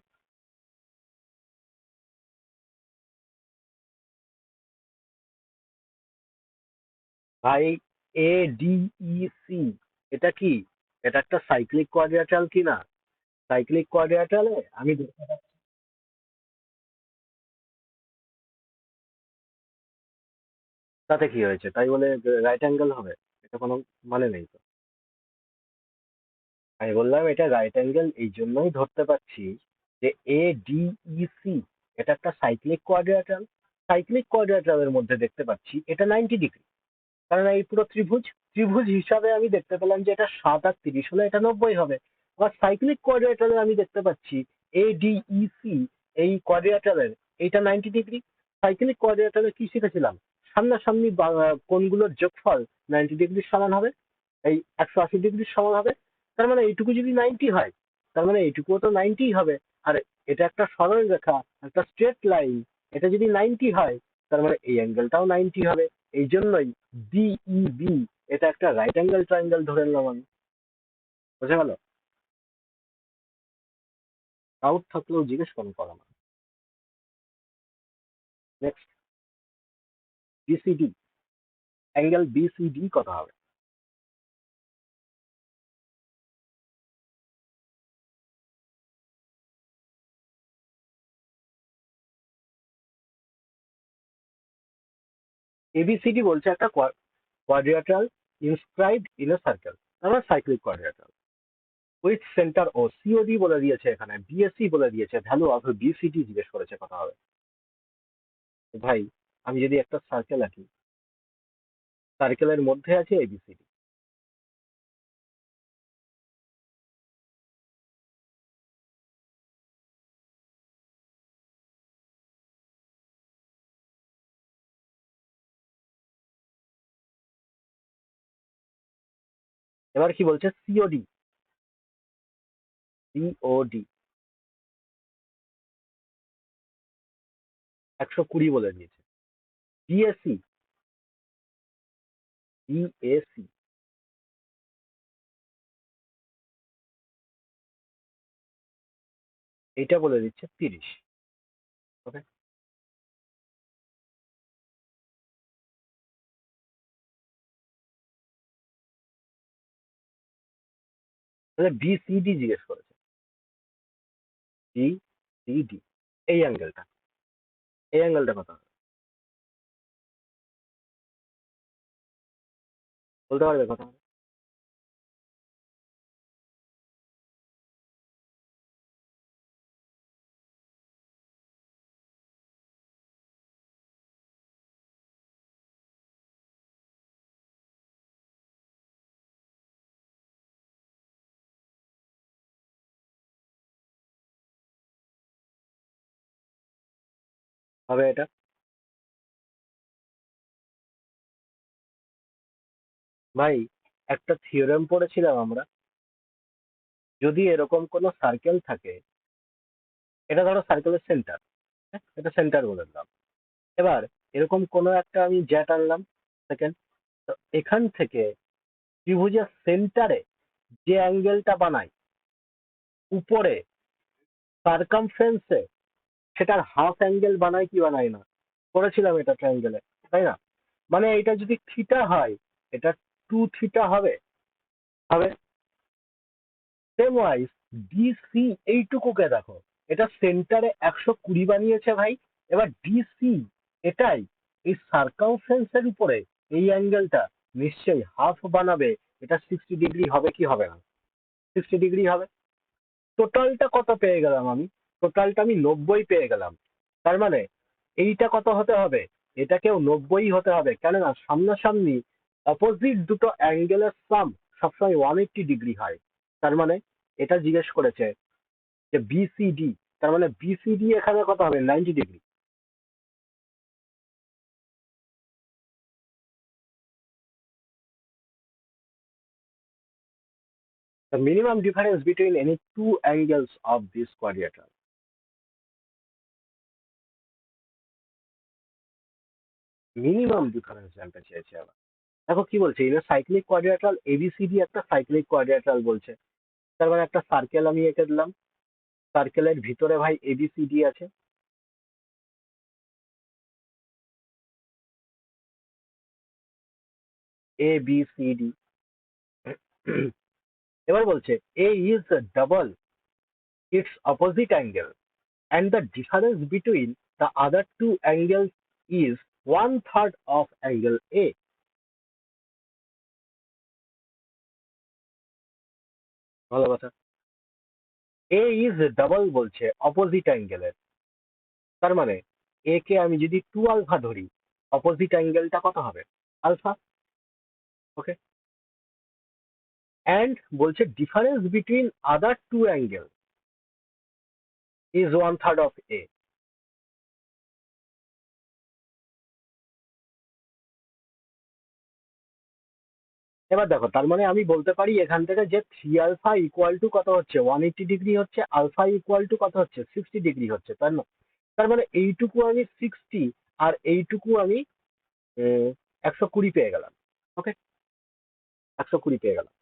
ভাই, এ ডি ই সি এটা কি? এটা একটা সাইক্লিক কোয়াড্রিলাটারাল কি না? সাইক্লিক কোয়াড্রিলাটারালে আমি তাতে কি হয়েছে তাই বলে রাইট অ্যাঙ্গেল হবে? এটা কোনো মানে নেই তো। আমি বললাম এটা রাইট অ্যাঙ্গেল এই জন্যই ধরতে পারছি যে এ ডি ই সি এটা একটা সাইক্লিক কোয়াড্রিলাটারাল। সাইক্লিক কোয়াড্রিলাটারালের মধ্যে দেখতে পাচ্ছি এটা 90 ডিগ্রি, কারণ এই পুরো ত্রিভুজ, ত্রিভুজ হিসাবে আমি দেখতে পেলাম যে এটা 7 আর 30 হলে এটা 90 হবে। আবার সাইক্লিক কোয়াড্রিলাটারালে আমি দেখতে পাচ্ছি এ ডি ই সি এই কোয়াড্রিলাটারালের এইটা 90 ডিগ্রি। সাইক্লিক কোয়াড্রিলাটারালে কি শিখেছিলাম? সামনাসামনি কোণগুলোর যোগফল 90 ডিগ্রির সমান হবে, এই 180 ডিগ্রির সমান হবে। তার মানে এইটুকু যদি 90 হয়, তার মানে এইটুকুও তো 90 হবে। আর এটা একটা সরল রেখা, একটা স্ট্রেট লাইন, এটা যদি 90 হয়, তার মানে এই অ্যাঙ্গেলটাও 90 হবে। এই জন্যই ডিইবি এটা একটা রাইট অ্যাঙ্গেল ট্রায়াঙ্গেল ধরে নিলাম আমি। বুঝে গেল? ডাউট থাকলেও জিজ্ঞেস করো না। নেক্সট, বিসিডি, অ্যাঙ্গেল বিসিডি কত হবে? এবিসিডি বলছে একটা quadrilateral inscribed in a circle, আমরা cyclic quadrilateral with centre O COD বলে দিয়েছে, এখানে বিএসসি বলে দিয়েছে, ভ্যালু অফ বিসিডি জিজ্ঞেস করেছে কত হবে। তো ভাই, আমি যদি একটা সার্কেল আঁকি, সার্কেলের মধ্যে আছে এবিসিডি, এবার কি বলছে? সিওডি, সিওডি 120 বলে দিয়েছে। বিএসসি, বিএসসি এটা বলে দিচ্ছে 30। ওকে, তাহলে বিসিডি জিজ্ঞেস করেছে। বিসিডি এই অ্যাঙ্গেলটা, এই অ্যাঙ্গেলটা কত হবে? বলতে পারবে কত হবে? হবে এটা? ভাই, একটা থিওরেম পড়েছিলাম আমরা, যদি এরকম কোনো সার্কেল থাকে, এটা ধরো সার্কেলের সেন্টার, এটা সেন্টার বলে দিলাম। এবার এরকম কোনো একটা আমি জ্যাট আনলাম, সেকেন্ড, তো এখান থেকে ত্রিভুজের সেন্টারে যে অ্যাঙ্গেলটা বানাই উপরে সার্কামফারেন্সে, সেটার হাফ অ্যাঙ্গেল বানায় কি বানায় না? করেছিলাম এটা ট্রায়াঙ্গেলে, তাই না? মানে এটা যদি থিটা হয়, এটা 2 থিটা হবে। হবে সেম ওয়াইজ ডিসি এইটুকুকে দেখো, এটা সেন্টারে 120 বানিয়েছে ভাই। এবার ডিসি এটাই এই সার্কামফারেন্স এর উপরে এই অ্যাঙ্গেলটা নিশ্চয়ই হাফ বানাবে, এটা 60 ডিগ্রি হবে কি হবে না? 60 ডিগ্রি হবে। টোটালটা কত পেয়ে গেলাম আমি? টোটালটা আমি 90 পেয়ে গেলাম। তার মানে এইটা কত হতে হবে? এটাকেও 90 হতে হবে, কেননা সামনাসামনি অপোজিট দুটো অ্যাঙ্গেলের সাম সবসময় 180 ডিগ্রি হয়। তার মানে এটা জিজ্ঞেস করেছে যে বিসিডি, তার মানে বিসিডি এখানে কত হবে? 90 degree. The minimum difference between any two angles of this quadrilateral. Minimum difference জানতে চেয়েছে আবার। দেখো কি বলছে, এটা সাইক্লিক কোয়াড্রিল্যাটারাল এবিসিডি একটা সাইক্লিক কোয়াড্রিল্যাটারাল বলছে। তার মানে একটা সার্কেল আমি এঁকে দিলাম, সার্কেলের ভিতরে ভাই এবিসিডি আছে। A B C D. এবার বলছে A is double its opposite angle and the difference between the other two angles is 1/3 of angle A. ভালো কথা। এ ইজ ডাবল বলছে অপোজিট অ্যাঙ্গেলের, তার মানে এ কে আমি যদি 2 আলফা ধরি, অপোজিট অ্যাঙ্গেলটা কত হবে? আলফা। ওকে। অ্যান্ড বলছে difference between other two angle is 1/3 of A. এবার দেখো, তার মানে আমি বলতে পারি এখান থেকে যে 3 আলফা ইকুয়াল টু কত হচ্ছে? 180 ডিগ্রি হচ্ছে। আলফা ইকুয়াল টু কত হচ্ছে? 60 ডিগ্রি হচ্ছে, তাই না? তার মানে এইটুকু আমি 60 আর এইটুকু আমি 120 পেয়ে গেলাম। ওকে, 120 পেয়ে গেলাম।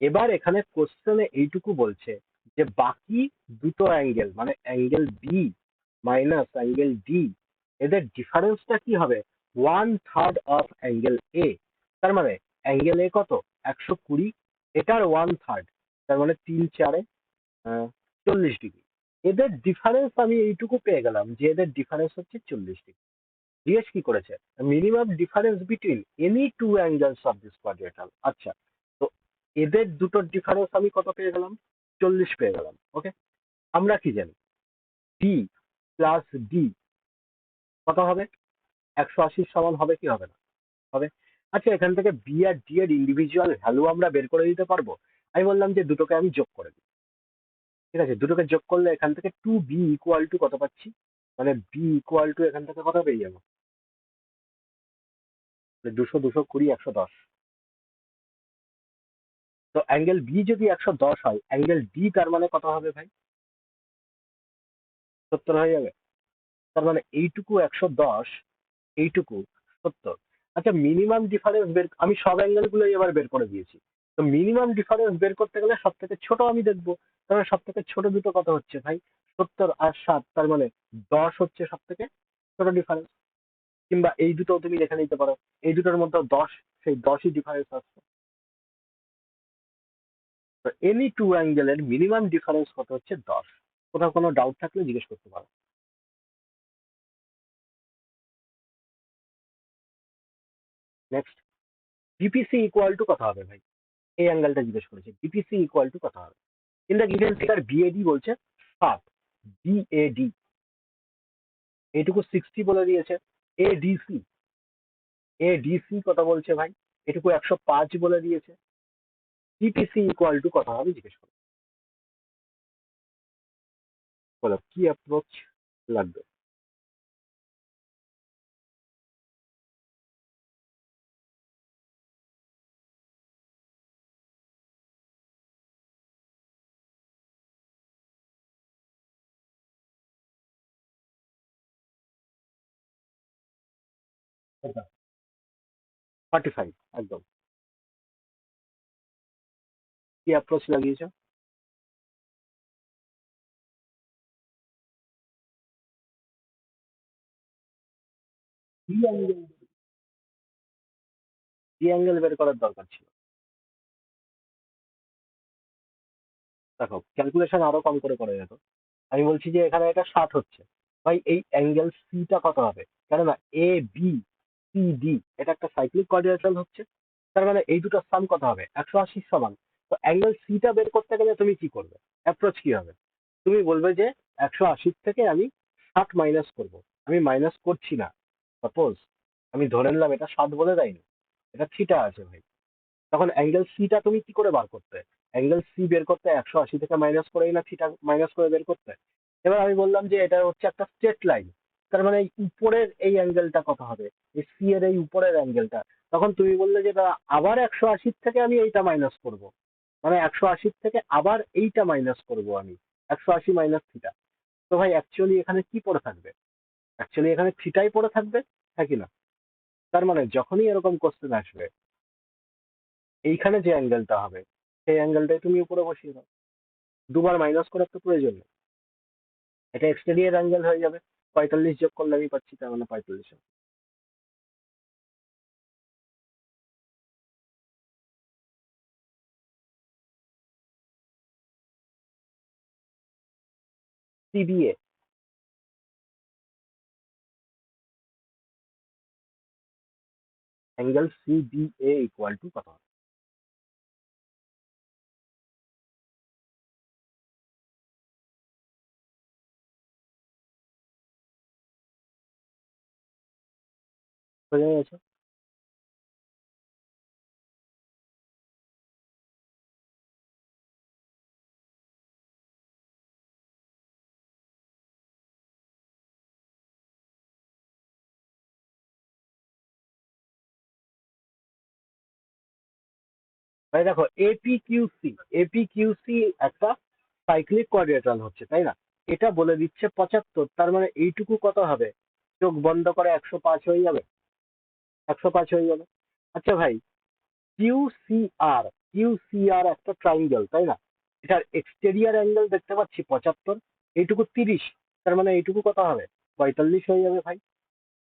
এবার এখানে কোশ্চেনে এইটুকু বলছে যে বাকি দুটো অ্যাঙ্গেল মানে angle B minus angle D, এদের ডিফারেন্সটা কি হবে? 1/3 অফ অ্যাঙ্গেল এ। তার মানে অ্যাঙ্গেল এ কত? 120, এটার 1/3, তার মানে 3 4 40 ডিগ্রি। এদের ডিফারেন্স আমি এইটুকু পেয়ে গেলাম যে এদের ডিফারেন্স হচ্ছে 40 ডিগ্রি। জিজ্ঞেস কি করেছে? Minimum difference between any two angles of this quadrilateral. আচ্ছা, তো এদের দুটোর ডিফারেন্স আমি কত পেয়ে গেলাম? 40 পেয়ে গেলাম। ওকে। আমরা কি জানি? ডি প্লাস ডি কত হবে? 180 সমান হবে কি হবে না? হবে। আচ্ছা, এখান থেকে বি আর ডি এর ইন্ডিভিজুয়াল ভ্যালু আমরা বের করে দিতে পারবো। আমি বললাম যে দুটোকে আমি যোগ করে দিই। ঠিক আছে, দুটোকে যোগ করলে এখান থেকে 2b ইকুয়াল টু কত পাচ্ছি? মানে বি ইকুয়াল টু এখান থেকে কত পেয়ে যাবো? 200 220 110। তো অ্যাঙ্গেল বি যদি 110 হয়, অ্যাঙ্গেল ডি তার মানে কত হবে ভাই? 70 হয়ে যাবে। তার মানে এইটুকু 110, এইটুকু 70। আচ্ছা, মিনিমাম ডিফারেন্স বের আমি সব অ্যাঙ্গেল গুলোই এবার বের করে দিয়েছি। তো মিনিমাম ডিফারেন্স বের করতে গেলে সব থেকে ছোট আমি দেখবো। তাহলে সব থেকে ছোট দুটো কত হচ্ছে ভাই? 70 আর 7, তার মানে 10 হচ্ছে সব থেকে ছোট ডিফারেন্স। কিংবা এই দুটো তুমি দেখে নিতে পারো, এই দুটোর মধ্যে 10, সেই 10ই ডিফারেন্স আসছে। তো এনি টু অ্যাঙ্গেলের মিনিমাম ডিফারেন্স কত হচ্ছে? 10। কোথাও কোনো ডাউট থাকলে জিজ্ঞেস করতে পারো। নেক্সট, বিপিসি ইকুয়াল টু কত হবে ভাই? এই অ্যাঙ্গেলটা জিজ্ঞেস করেছে, বিপিসি ইকুয়াল টু কত হবে? In the given figure BAD বলছে 7, বিএডি এইটুকু 60 বলে দিয়েছে। এডিসি, এডিসি কত বলছে ভাই? এটুকু 105 বলে দিয়েছে। বিপিসি ইকুয়াল টু কত হবে জিজ্ঞেস করো। বলো কি অ্যাপ্রোচ লাগবে? এটা 45 একদম। কি অ্যাপ্রোচ লাগিয়েছো? কি অ্যাঙ্গেল, কি অ্যাঙ্গেল বের করার দরকার ছিল? দেখো, ক্যালকুলেশন আরো কম করে করা যেত। আমি বলছি যে এখানে এটা 60 হচ্ছে, ভাই এই অ্যাঙ্গেল সিটা কত হবে? কেননা এ বি সি ডি এটা একটা সাইক্লিক কোয়াড্রিলেটারাল হচ্ছে। তার মানে এই দুটো সাম কত হবে? 180 সমান। তো অ্যাঙ্গেল সিটা বের করতে গেলে তুমি কি করবে? অ্যাপ্রোচ কি হবে? তুমি বলবে যে 180 থেকে আমি 60 মাইনাস করব। আমি মাইনাস করছি না। সাপোজ আমি ধরে নিলাম এটা 60 বলে দেয়নি, এটা থিটা আছে ভাই। তখন অ্যাঙ্গেল সিটা তুমি কি করে বার করতে? অ্যাঙ্গেল সি বের করতে 180 থেকে মাইনাস করেই না থিটা মাইনাস করে বের করতে। এবার আমি বললাম যে এটা হচ্ছে একটা স্ট্রেট লাইন, তার মানে এই উপরের এই অ্যাঙ্গেলটা কত হবে? এই সি এর এই উপরের অ্যাঙ্গেলটা। তখন তুমি বললে যে দাদা আবার 180 থেকে আমি এইটা মাইনাস করব, মানে 180 থেকে আবার এইটা মাইনাস করব আমি, 180 মাইনাস থিটা। তো ভাই অ্যাকচুয়ালি এখানে কি পড়ে থাকবে? অ্যাকচুয়ালি এখানে থিটাই পড়ে থাকবে, হ্যাঁ কি না? তার মানে যখনই এরকম কোশ্চেন আসবে, এইখানে যে অ্যাঙ্গেলটা হবে সেই অ্যাঙ্গেলটাই তুমি উপরে বসিয়ে দাও। দুবার মাইনাস করার তো প্রয়োজন নেই। এটা এক্সটেরিয়র অ্যাঙ্গেল হয়ে যাবে। 45 যোগ করলে আমি পাচ্ছি, তার মানে 45। CBA, angle CBA equal to কত হবে? বোঝা গেছে? ভাই দেখো, এপিকিউসি, এপিকিউসি একটা সাইক্লিক কোয়াড্রিলেটারাল হচ্ছে, তাই না? এটা বলে দিচ্ছে 75, তার মানে এইটুকু কত হবে? চোখ বন্ধ করে 105 হয়ে যাবে, 105 হয়ে যাবে। আচ্ছা ভাই, কিউসিআর, কিউসিআর একটা ট্রাইঙ্গেল, তাই না? এটার এক্সটেরিয়র অ্যাঙ্গেল দেখতে পাচ্ছি 75, এইটুকু 30, তার মানে এইটুকু কত হবে? 45 হয়ে যাবে ভাই।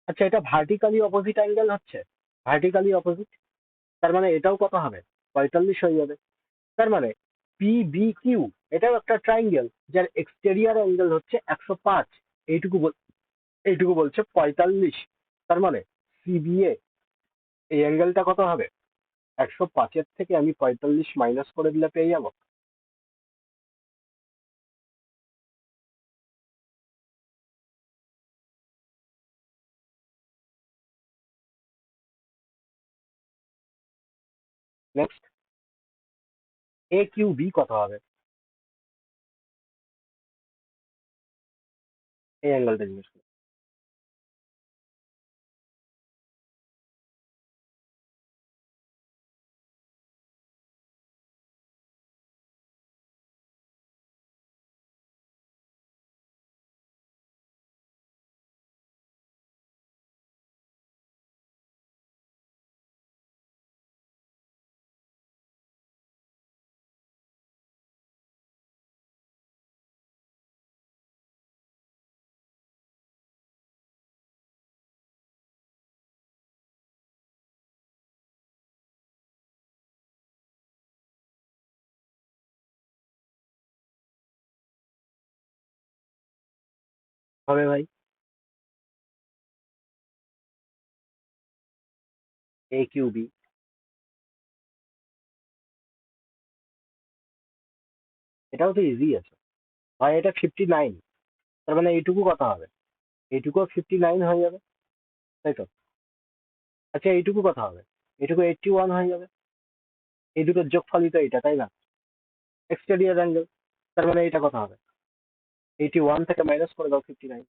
আচ্ছা, এটা ভার্টিক্যালি অপোজিট অ্যাঙ্গেল হচ্ছে, ভার্টিক্যালি অপোজিট, তার মানে এটাও কত হবে? 45 হয়ে যাবে। তার মানে পিবিকিউ, এটাও একটা ট্রাইঙ্গেল যার এক্সটেরিয়র অ্যাঙ্গেল হচ্ছে 105, এইটুকু এইটুকু বলছে 45। তার মানে সিবিএ এই অ্যাঙ্গেলটা কত হবে? 105-এর থেকে আমি 45 মাইনাস করে দিলে পেয়ে যাবো। নেক্সট, এ কিউ বি কত হবে? এই অ্যাঙ্গেলটা জিজ্ঞেস করি। হবে ভাই, এ কিউ বি। এটাও তো ইজি আছে ভাই, এটা 59, তার মানে এইটুকু কত হবে? এইটুকু 59 হয়ে যাবে, তাই তো? আচ্ছা, এইটুকু কত হবে? এইটুকু 81 হয়ে যাবে। এই দুটোর যোগফলই তো এটা, তাই না? এক্সটেরিয়র অ্যাঙ্গেল, তার মানে এটা কত হবে? 81 থেকে মাইনাস করে দাও 59।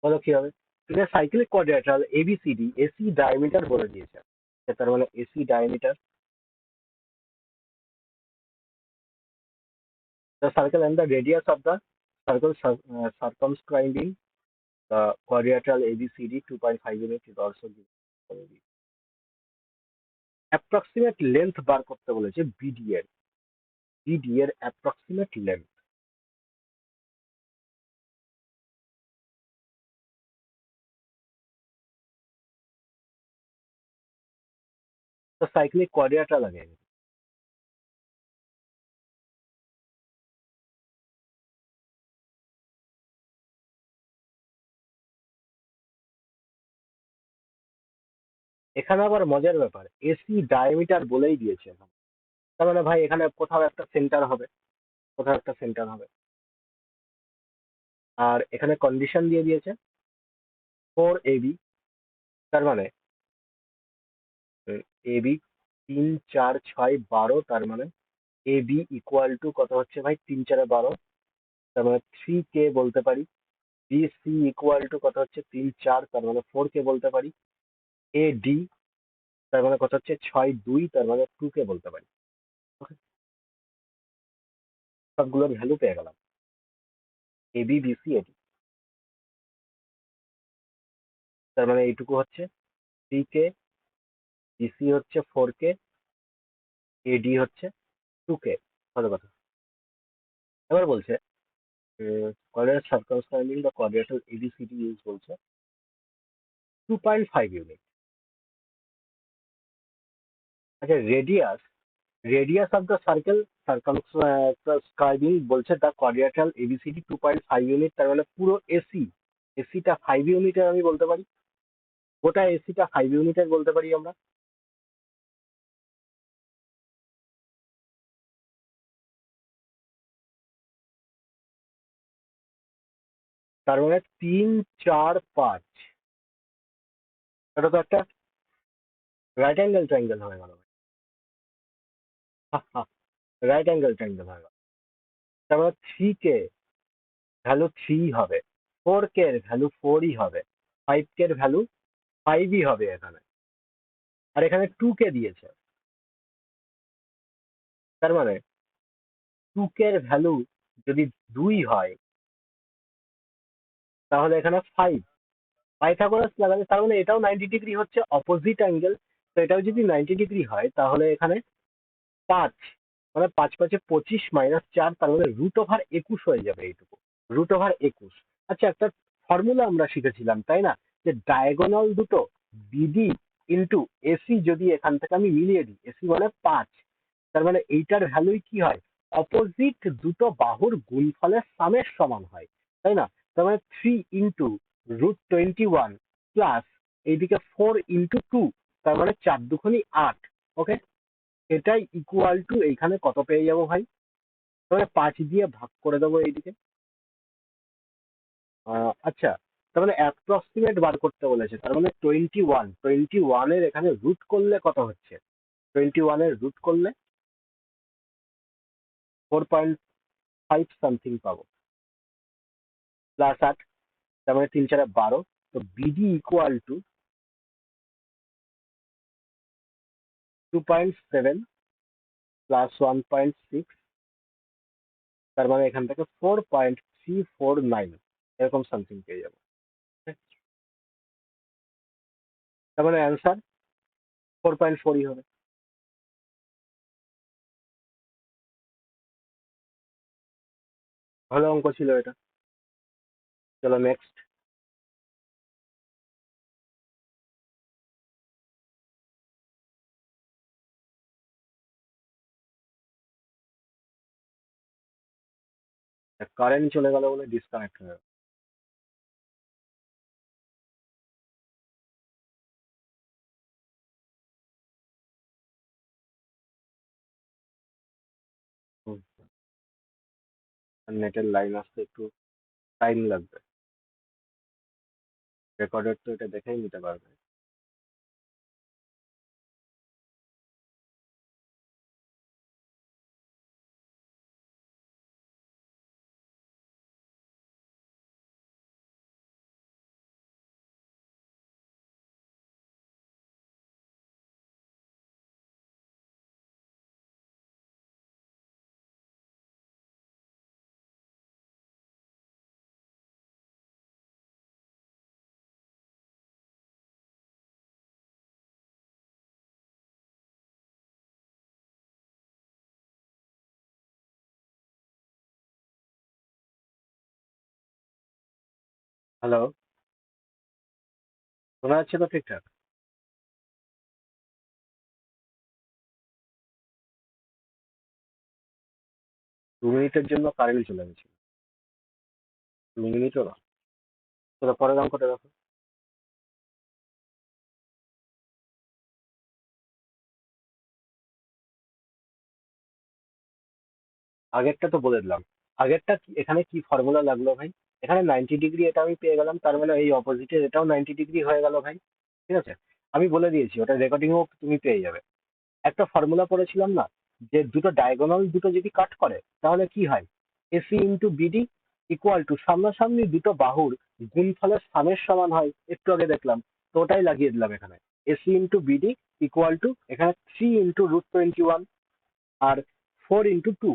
বলো কি হবে? এটা cyclic quadrilateral ABCD, AC diameter বলে দিয়েছে। তার মানে AC diameter, the circle and the radius of the circle circumscribing the quadrilateral ABCD 2.5 units is also given. Approximate length বার করতে বলেছে বিডি এর অ্যাপ্রক্সিমেট লেন্থ। তো সাইক্লিক কোয়াড্রিলাটারাল লাগে। এখানে আবার মজার ব্যাপার, এসি ডায়ামিটার বলেই দিয়েছে এখানে। তার মানে ভাই এখানে কোথাও একটা সেন্টার হবে, কোথাও একটা সেন্টার হবে। আর এখানে কন্ডিশন দিয়ে দিয়েছে 4 AB। তার মানে AB 3 4 6 12, তার মানে AB ইকুয়াল টু কত হচ্ছে ভাই, 3 4 12, তার মানে 3K বলতে পারি। BC ইকুয়াল টু কত হচ্ছে 3 4, তার মানে 4K বলতে পারি। AD তার মানে কত হচ্ছে 6 2, তার মানে 2K বলতে পারি। Okay? সবগুলোর ভ্যালু পেয়ে গেলাম, ABBCAD। তার মানে এইটুকু হচ্ছে 3K, BC হচ্ছে 4K, AD হচ্ছে 2K। ভালো কথা। এবার বলছে coordinate circumscribing the quadrilateral ABCD use বলছে 2.5 ইউনিট। আচ্ছা, radius of the circle circumscribing বলছে দ্য কোয়াড্রিলেটারাল ABCD 2.5 ইউনিট, তার মানে পুরো এসিটা 5 ইউনিটের আমি বলতে পারি, গোটা এসিটা 5 ইউনিটের বলতে পারি আমরা। তার মানে 3 4 5, এটা তো একটা রাইট অ্যাঙ্গেল ট্রায়াঙ্গেল হয়ে গেল। রাইট অ্যাঙ্গেল ট্রায়াঙ্গেল হয়ে গেল। তার মানে 3K ভ্যালু 3 হবে, 4K এর ভ্যালু 4ই হবে, 5K এর ভ্যালু 5ই হবে এখানে, আর এখানে 2K দিয়েছে। তার মানে 2K এর ভ্যালু যদি 2 হয় তাহলে এখানে 5। পাইথাগোরাস লাগালে তার মানে এটাও 90 ডিগ্রি হচ্ছে অপোজিট অ্যাঙ্গেল। তো এটাও যদি 90 ডিগ্রি হয় তাহলে এখানে 5, মানে 5 5 25 -4, তার মানে √21 হয়ে যাবে এইটুকু, √21। আচ্ছা, একটা ফর্মুলা আমরা শিখেছিলাম তাই না, যে ডায়াগোনাল দুটো বিডি ইন্টু এসি যদি এখান থেকে আমি মিলিয়ে দিই, এসি মানে 5, তার মানে এইটার ভ্যালুই কি হয়, অপোজিট দুটো বাহুর গুণফলের সামের সমান হয়, তাই না? তার মানে 3 × √21 প্লাস এইদিকে 4 × 2, তার মানে 4 2 8। ওকে, এটাই ইকুয়াল টু এইখানে কত পেয়ে যাবো ভাই, তাহলে 5 দিয়ে ভাগ করে দেবো এইদিকে। আচ্ছা, তার মানে অ্যাপ্রক্সিমেট বার করতে বলেছে, তার মানে 21 এর এখানে রুট করলে কত হচ্ছে, 21 এর রুট করলে 4.5 সামথিং পাবো, +8, তার মানে 3 4 12। তো বিডি ইকুয়াল টু 2.7 প্লাস 1.6, তার মানে এখান থেকে 4.349 এরকম সামথিং পেয়ে যাবো। তার মানে অ্যান্সার 4.4ই হবে। ভালো অঙ্ক ছিল এটা। চলো নেক্সট। কারেন্ট চলে গেল বলে ডিসকানেক্ট হয়ে গেল। নেটের লাইন আসতে একটু টাইম লাগবে, রেকর্ডার তো এটা দেখেই নিতে পারবে। হ্যালো, শোনা যাচ্ছে তো ঠিকঠাক? 2 মিনিটের জন্য কারেন্ট চলে গেছিল। 2 মিনিটও না। চলো পরের অঙ্কটা দেখো। আগেরটা তো বলে দিলাম। আগেরটা এখানে কি ফর্মুলা লাগলো ভাই? এখানে 90 ডিগ্রি এটা আমি পেয়ে গেলাম, তার মানে এই অপোজিটের এটাও 90 ডিগ্রি হয়ে গেল ভাই। ঠিক আছে, আমি বলে দিয়েছি, ওটা রেকর্ডিংও তুমি পেয়ে যাবে। একটা ফর্মুলা পড়েছিলাম না, যে দুটো ডায়াগোনাল দুটো যদি কাট করে তাহলে কি হয়? AC into BD equal to সামনাসামনি দুটো বাহুর গুণফলের সামের সমান হয়, একটু আগে দেখলাম। তো ওটাই লাগিয়ে দিলাম এখানে। AC into BD equal to এখানে 3 ইন্টু √21 আর 4 ইন্টু 2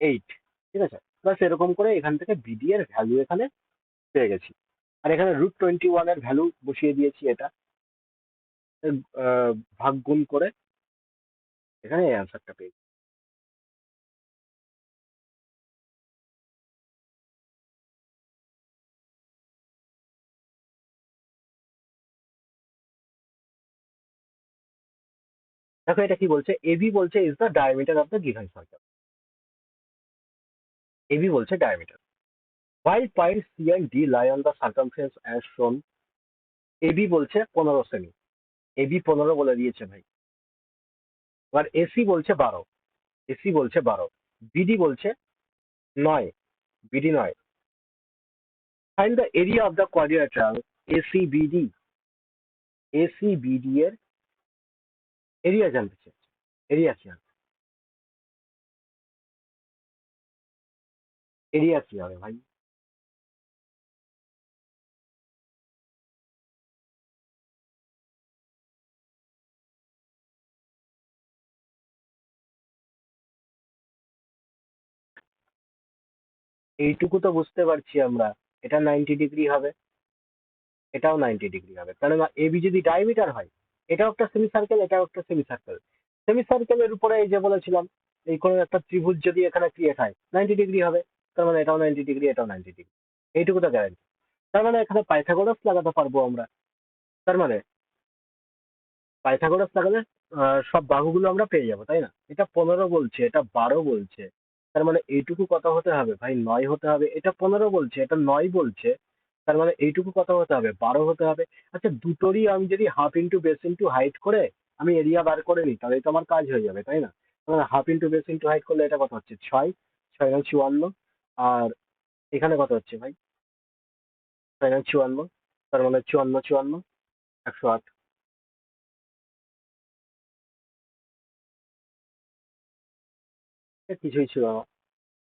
8। ঠিক আছে, প্লাস এরকম করে এখান থেকে বিডি এর ভ্যালু এখানে পেয়ে গেছি। আর এখানে √21 এর ভ্যালু বসিয়ে দিয়েছি, এটা আহ, ভাগ গুণ করে এখানে অ্যান্সারটা পেয়েছি। দেখো এটা কি বলছে, এবি বলছে is the diameter of the given circle. AB বলছে diameter, while points C and D lie on the circumference as shown। AB বলছে 15 সেমি, এবি 15 বলে দিয়েছে ভাই। এবার এসি বলছে 12, এসি বলছে 12, বিডি বলছে 9, BD 9। Find the area of the quadrilateral ACBD. ACBD এর এরিয়া জানতে চাইছে। এরিয়া কি হবে? এরিয়া কি হবে ভাই? এইটুকু তো বুঝতে পারছি আমরা, এটা 90 ডিগ্রি হবে, এটাও 90 ডিগ্রি হবে, কেননা এবি যদি ডায়ামিটার হয়, এটাও একটা সেমি সার্কেল, এটাও একটা সেমি সার্কেল। সেমি সার্কেলের উপরে এই যে বলেছিলাম, এই কোনো একটা ত্রিভুজ যদি এখানে ক্রিয়েট হয় 90 ডিগ্রি হবে, তার মানে এটাও 90 ডিগ্রি, এটাও 90 ডিগ্রি। এইটুকু তো গ্যারান্টি। তার মানে এখানে পাইথাগোরাস লাগাতে পারবো আমরা। তার মানে পাইথাগোরাস লাগালে সব বাহুগুলো আমরা পেয়ে যাবো, তাই না? এটা 15 বলছে, এটা 12 বলছে, তার মানে এইটুকু কত হতে হবে ভাই? 9 হতে হবে। এটা 15 বলছে, এটা 9 বলছে, তার মানে এইটুকু কত হতে হবে? 12 হতে হবে। আচ্ছা, দুটোরই আমি যদি half into base into height করে আমি এরিয়া বার করে নিই, তাহলে তো আমার কাজ হয়ে যাবে, তাই না? মানে half into base into height করলে এটা কত হচ্ছে? 6, 6 9 54। আর এখানে কত হচ্ছে ভাই? 6 9 54, তার মানে 54 54 108। কিছুই ছিল না।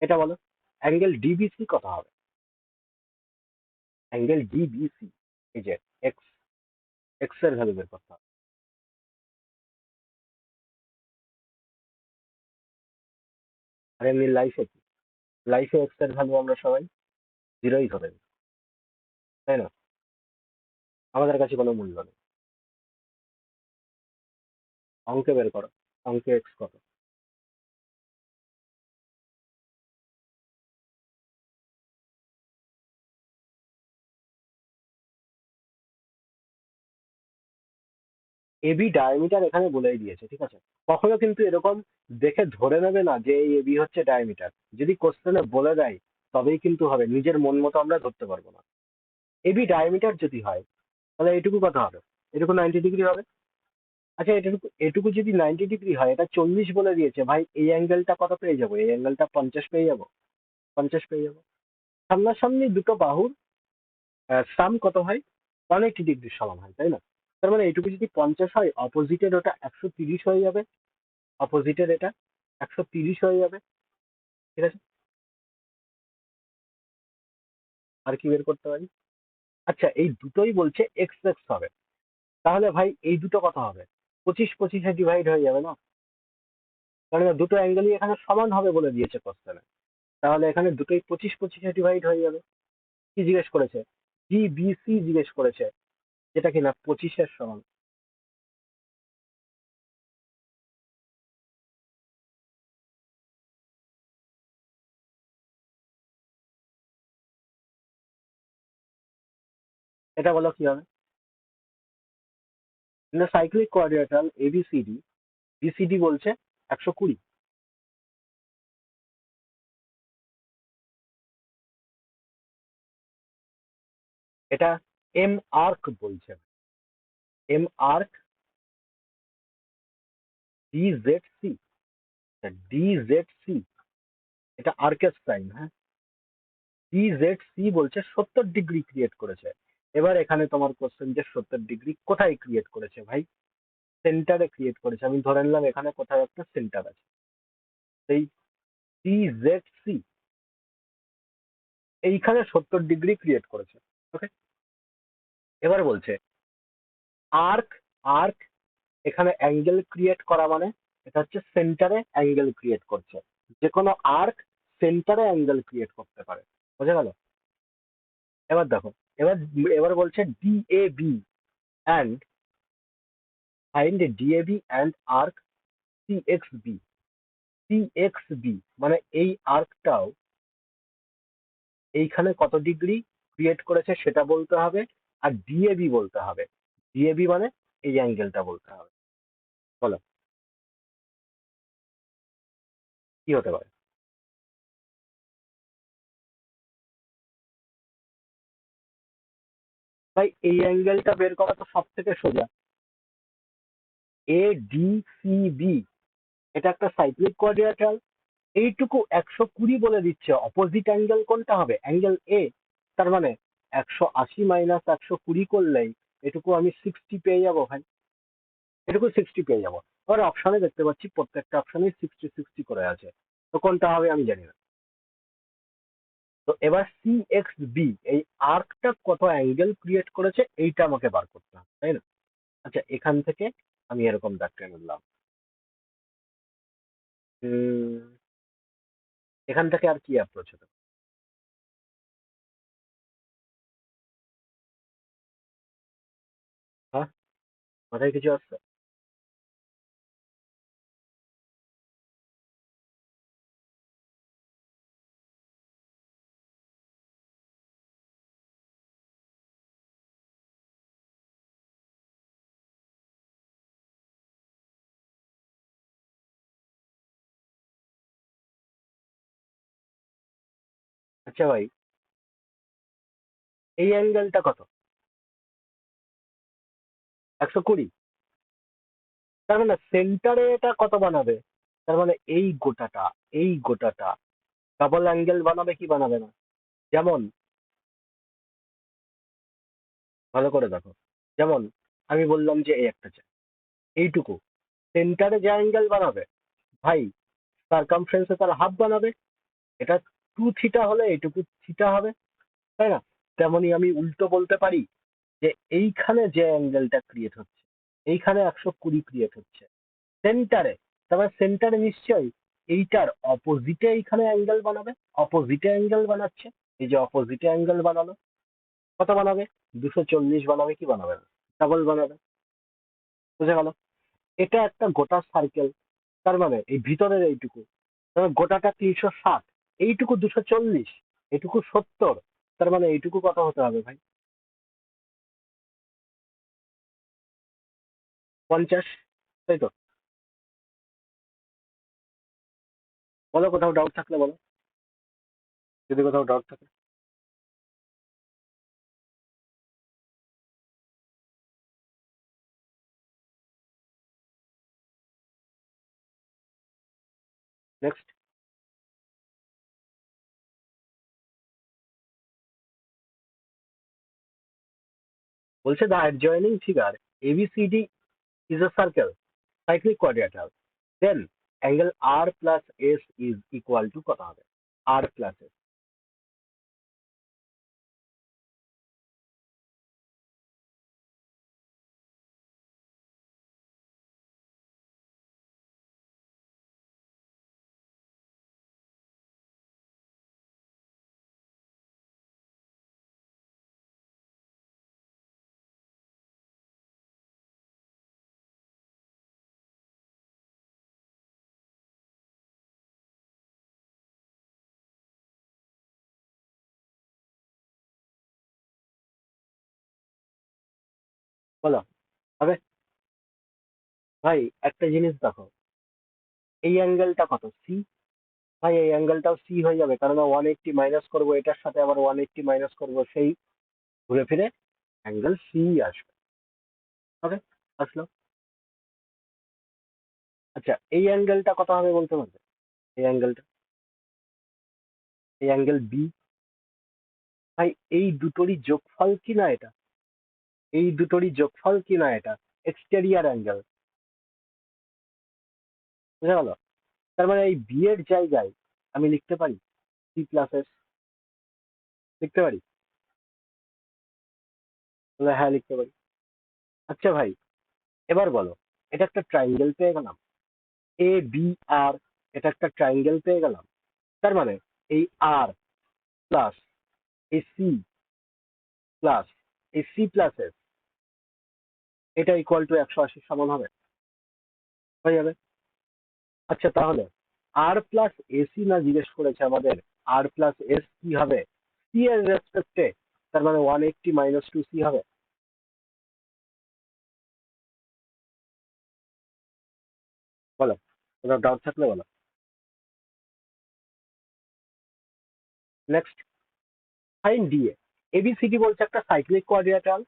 এটা বলো, অ্যাঙ্গেল ডিবিসি কত হবে? অ্যাঙ্গেল ডিবিসি, এই যে এক্স, এক্স এর ভ্যালু বের করতে হবে। আর এমনি লাইফে কি? লাইফে এক্স এর ভ্যালু আমরা সবাই জিরোই ধরে নিই, তাই না? আমাদের কাছে কোনো মূল্য নেই। অঙ্কে বের করো, অঙ্কে এক্স কত? এবি ডায়ামিটার এখানে বলেই দিয়েছে, ঠিক আছে? কখনো কিন্তু এরকম দেখে ধরে নেবে না যে এই এবি হচ্ছে ডায়ামিটার। যদি কোশ্চেনে বলে দেয় তবেই কিন্তু হবে, নিজের মন মতো আমরা ধরতে পারবো না। এবি ডায়ামিটার যদি হয় তাহলে এটুকু কত হবে? এটুকু 90 ডিগ্রি হবে। আচ্ছা, এটুকু এটুকু যদি 90 ডিগ্রি হয়, এটা 40 বলে দিয়েছে ভাই, এই অ্যাঙ্গেলটা কত পেয়ে যাবো? এই অ্যাঙ্গেলটা 50 পেয়ে যাবো, 50 পেয়ে যাবো। সামনাসামনি দুটো বাহুর সাম কত হয়? 180 ডিগ্রির সমান হয়, তাই না? তার মানে এটুকু যদি 50 হয়, অপোজিটের ওটা 130 হয়ে যাবে, অপোজিটের এটা 130 হয়ে যাবে। ঠিক আছে, আর কি বের করতে পারি? আচ্ছা, এই দুটোই বলছে এক্স এক্স হবে, তাহলে ভাই এই দুটো কত হবে? 25 25 ডিভাইড হয়ে যাবে না? কারণ দুটো অ্যাঙ্গেলই এখানে সমান হবে বলে দিয়েছে কোশ্চেনে, তাহলে এখানে দুটোই 25 25 ডিভাইড হয়ে যাবে। কি জিজ্ঞেস করেছে? ডিবিসি জিজ্ঞেস করেছে, যেটা কিনা 25-এর সমান। এটা বলো কি হবে? সাইক্লিক কোয়াড্রিলেটারাল এবিসিডি, বিসিডি বলছে 120। এটা এম আর্ক বলছে, M arc DZ C, DZ C, এটা আর্কের সাইন, হ্যাঁ। ডিজেড সি বলছে 70 ডিগ্রি ক্রিয়েট করেছে। এবার এখানে তোমার কোশ্চেন যে 70 ডিগ্রি কোথায় ক্রিয়েট করেছে ভাই? সেন্টারে ক্রিয়েট করেছে। আমি ধরে নিলাম এখানে কোথাও একটা সেন্টার আছে, সেই ডিজেড সি এইখানে 70 ডিগ্রি ক্রিয়েট করেছে। ওকে, এবার বলছে আর্ক, আর্ক এখানে অ্যাঙ্গেল ক্রিয়েট করা মানে এটা হচ্ছে সেন্টারে অ্যাঙ্গেল ক্রিয়েট করছে। যে কোনো আর্ক সেন্টারে অ্যাঙ্গেল ক্রিয়েট করতে পারে। বোঝা গেল? এবার দেখো, এবার এবার বলছে DAB and find DAB and arc CXB. CXB মানে এই আর্কটাও এইখানে কত ডিগ্রি ক্রিয়েট করেছে সেটা বলতে হবে, আর ডিএবি বলতে হবে। ডিএবি মানে এই অ্যাঙ্গেলটা বলতে হবে। বলো কি হতে পারে? ভাই এই অ্যাঙ্গেলটা বের করা তো সব থেকে সোজা। এ ডি সি বি এটা একটা সাইক্লিক কোয়াড্রিল্যাটারাল। এইটুকু 120 বলে দিচ্ছে, অপোজিট অ্যাঙ্গেল কোনটা হবে? অ্যাঙ্গেল এ। তার মানে 180 মাইনাস 120 করলেই এটুকু আমি 60 পেয়ে যাবো ভাই, এটুকু 60 পেয়ে যাবো। এবার অপশনে দেখতে পাচ্ছি প্রত্যেকটা অপশনে 60 60 করে আছে, তো কোনটা হবে আমি জানি না। তো এবার সি এক্স বি এই আর্কটা কত অ্যাঙ্গেল ক্রিয়েট করেছে এইটা আমাকে বার করতে হবে, তাই না? আচ্ছা, এখান থেকে আমি এরকম দাগ টেনে নিলাম। উম, এখান থেকে আর কি অ্যাপ্রোচ হতে পারে? হ্যাঁ, মাথায় কিছু আসছে? আচ্ছা ভাই, এই অ্যাঙ্গেলটা কত? 120। তার মানে সেন্টারে এটা কত বানাবে? তার মানে এই গোটাটা, এই গোটাটা ডাবল অ্যাঙ্গেল বানাবে কি বানাবে না? যেমন, ভালো করে দেখো, যেমন আমি বললাম যে এই একটা চাই, এইটুকু সেন্টারে যে অ্যাঙ্গেল বানাবে ভাই, সার্কামফারেন্সে তার হাফ বানাবে। এটা 2 থিটা হলে এইটুকু থিটা হবে, তাই না? তেমনি আমি উল্টো বলতে পারি যে এইখানে যে অ্যাঙ্গেলটা ক্রিয়েট হচ্ছে, এইখানে 120 ক্রিয়েট হচ্ছে সেন্টারে, তারপর সেন্টারে নিশ্চয়ই এইটার অপোজিটে এইখানে অ্যাঙ্গেল বানাবে। অপোজিটে অ্যাঙ্গেল বানাচ্ছে, এই যে অপোজিটে অ্যাঙ্গেল বানালো, কত বানাবে? 240 বানাবে কি বানাবে না? ডাবল বানাবে। বুঝে গেল? এটা একটা গোটা সার্কেল, তার মানে এই ভিতরের এইটুকু, তার মানে গোটাটা 360, এইটুকু 240, এইটুকু 70, তার মানে এইটুকু কত হতে হবে ভাই? 50, তাই তো? বলো কোথাও ডাউট থাকলে বলো, যদি কোথাও ডাউট থাকে। নেক্সট বলছে the adjoining figure ABCD is a circle, cyclic quadrilateral, then angle R plus S is equal to কত হবে? R plus S। বলো হবে? ভাই একটা জিনিস দেখো, এই অ্যাঙ্গেলটা কত, সি। ভাই এই অ্যাঙ্গেলটাও সি হয়ে যাবে, কারণ 180 মাইনাস করবো, এটার সাথে আবার 180 মাইনাস করবো, সেই ঘুরে ফিরে অ্যাঙ্গেল সি আসবে। ওকে, আসলো। আচ্ছা এই অ্যাঙ্গেলটা কত হবে বলতে পারবে? এই অ্যাঙ্গেলটা, এই অ্যাঙ্গেল বি। ভাই এই দুটোরই যোগফল কি না এটা? এই দুটোরই যোগফল কি না এটা? Exterior angle. বুঝা গেল? তার মানে এই বি এর জায়গায় আমি লিখতে পারি সি প্লাস এস, লিখতে পারি? বলে হ্যাঁ লিখতে পারি। আচ্ছা ভাই, এবার বলো, এটা একটা ট্রাইঙ্গেল পেয়ে গেলাম, এ বি আর, এটা একটা ট্রাইঙ্গেল পেয়ে গেলাম। তার মানে এই আর প্লাস এই সি প্লাস এই সি প্লাস এস, এটা ইকুয়াল টু 180 সমান হবে, হয়ে যাবে। আচ্ছা তাহলে আর প্লাস এসি না জিজ্ঞেস করেছে আমাদের, আর প্লাস এস কি হবে সি এর রেসপেক্টে? তার মানে 180 মাইনাস টু সি হবে। বলো, কোনো ডাউট থাকলে বলো। Next, fine DA. এবিসিডি বলছে একটা cyclic কোয়াড্রিলাটারাল।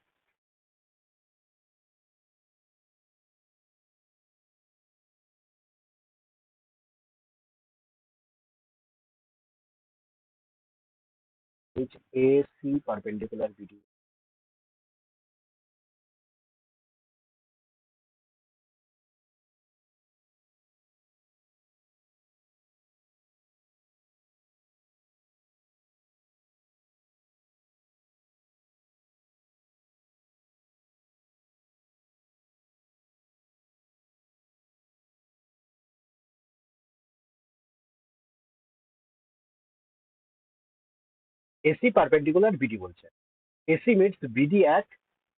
which AC perpendicular BD. AC perpendicular BD বলছে। AC meets BD at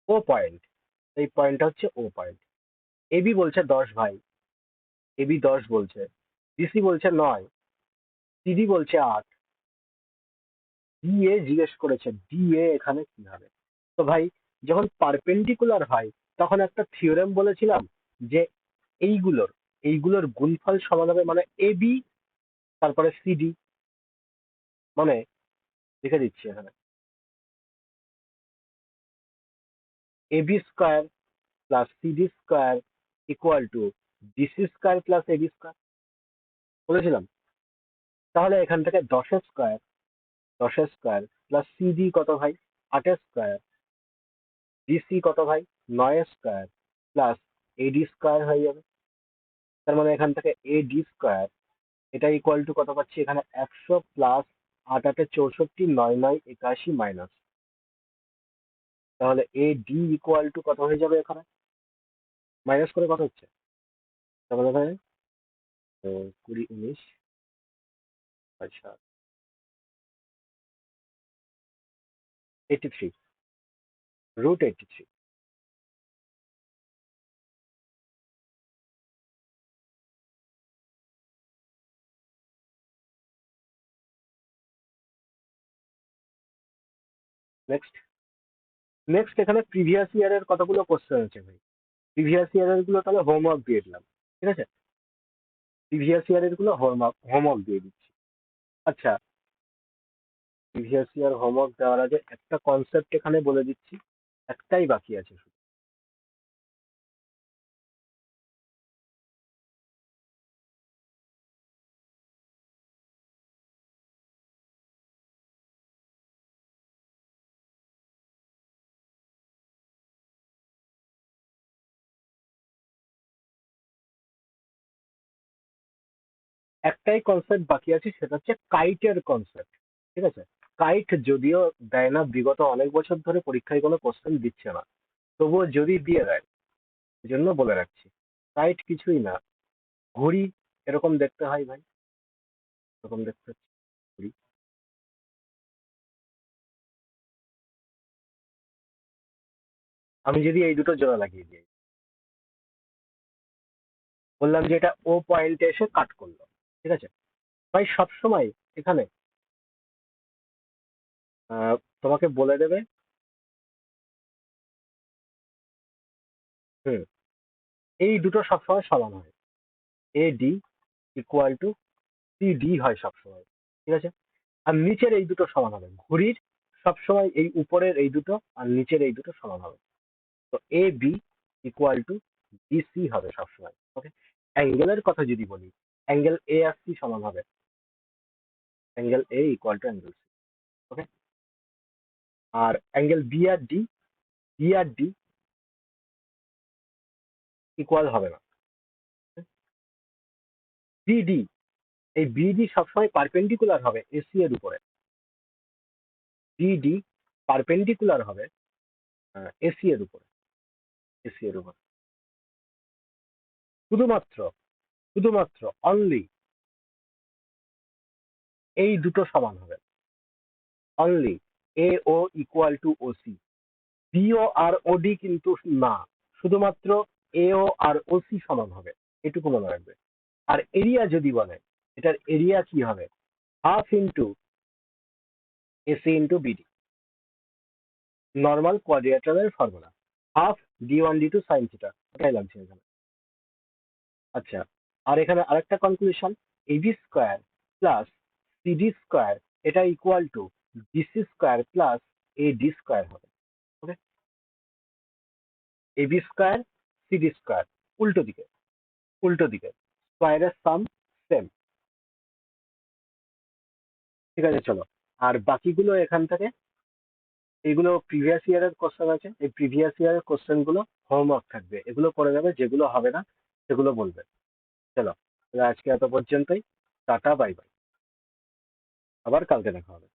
O point. এই পয়েন্টটা হচ্ছে ও পয়েন্ট। এবি বলছে 10 ভাই, এবি 10 বলছে, ডিসি বলছে 9, সিডি বলছে 8, ডিএ জিজ্ঞেস করেছে ডিএ এখানে কি হবে। তো ভাই যখন পারপেন্ডিকুলার হয় তখন একটা থিওরেম বলেছিলাম যে এইগুলোর এইগুলোর গুণফল সমান হবে, মানে এবি তারপরে সিডি, মানে লিখে দিচ্ছি এখানে, AB square plus CD square equal to DC square plus AB square বলেছিলাম। তাহলে এখান থেকে 10 স্কোয়ার প্লাস সিডি কত ভাই, 8 স্কোয়ার, ডিসি কত ভাই, 9 স্কোয়ার প্লাস এডি স্কোয়ার হয়ে যাবে। তার মানে এখান থেকে এডি স্কোয়ার, এটা ইকুয়াল টু কত পাচ্ছি এখানে, 100 প্লাস 8 8 64, 9 9 81 মাইনাস। তাহলে এ ডি ইকুয়াল টু কত হয়ে যাবে এখানে, মাইনাস করে কত হচ্ছে, তাহলে এখানে 20 19, আচ্ছা 83, √83। নেক্সট, নেক্সট এখানে প্রিভিয়াস ইয়ারের কতগুলো কোশ্চেন আছে ভাই, প্রিভিয়াস ইয়ারের গুলো তাহলে হোমওয়ার্ক দিয়ে দিলাম, ঠিক আছে? প্রিভিয়াস ইয়ারের গুলো হোমওয়ার্ক দিয়ে দিচ্ছি। আচ্ছা, প্রিভিয়াস ইয়ার হোমওয়ার্ক দেওয়ার আগে একটা কনসেপ্ট এখানে বলে দিচ্ছি, একটাই বাকি আছে শুধু। একটাই কনসেপ্ট বাকি আছে, সেটা হচ্ছে কাইটের কনসেপ্ট, ঠিক আছে? কাইট যদিও দেয় না, বিগত অনেক বছর ধরে পরীক্ষায় কোনো কোশ্চেন দিচ্ছে না, তবুও যদি দিয়ে দেয়, জন্য বলে রাখছি। কাইট কিছুই না, ঘুড়ি এরকম দেখতে হয় ভাই, এরকম দেখতে হচ্ছে ঘুড়ি। আমি যদি এই দুটো জোড়া লাগিয়ে দিই, বললাম যে এটা ও পয়েন্টে এসে কাট করলো, ঠিক আছে? ভাই সবসময় এখানে তোমাকে বলে দেবে হুম এই দুটো সবসময় সমান হয়, A D equal to C D হয় সবসময়, ঠিক আছে। আর নিচের এই দুটো সমান হবে, ঘড়ির সবসময় এই উপরের এই দুটো আর নিচের এই দুটো সমান হবে। তো A B equal to BC হবে সবসময়, ওকে। অ্যাঙ্গেলের কথা যদি বলি, অ্যাঙ্গেল এ আর সি সমান হবে, angle A equal to angle C, okay. আর অ্যাঙ্গেল বি আর ডি ইকুয়াল হবে না। বিডি, এই বিডি সবসময় পারপেন্ডিকুলার হবে এসি এর উপরে, বিডি পারপেন্ডিকুলার হবে এসি এর উপরে, এসি এর উপরে। শুধুমাত্র শুধুমাত্র অনলি এই দুটো সমান হবে, only A O equal to OC, BO আর ওডি কিন্তু না, শুধুমাত্র এও আর ওসি সমান হবে, এটুকু মনে রাখবে। আর এরিয়া যদি বলে, এটার এরিয়া কি হবে, half into AC into BD, normal কোয়াড্রিলেটারালের formula, half D one D two sine theta, ওটাই লাগছে এখানে। আচ্ছা, আর এখানে আরেকটা conclusion, AB square plus CD square এটা equal to DC square plus AD square হবে, okay. AB square CD square উল্টো দিকে, উল্টো দিকে স্কোয়ারের সাম সেম, ঠিক আছে। চলো, আর বাকিগুলো এখান থেকে, এগুলো প্রিভিয়াস ইয়ারের কোশ্চেন আছে, এই প্রিভিয়াস ইয়ারের কোশ্চেন গুলো হোমওয়ার্ক থাকবে, এগুলো করে যাবে, যেগুলো হবে না সেগুলো বলবে। চলো, তাহলে আজকে এত পর্যন্তই, টাটা বাই বাই, আবার কালকে দেখা হবে।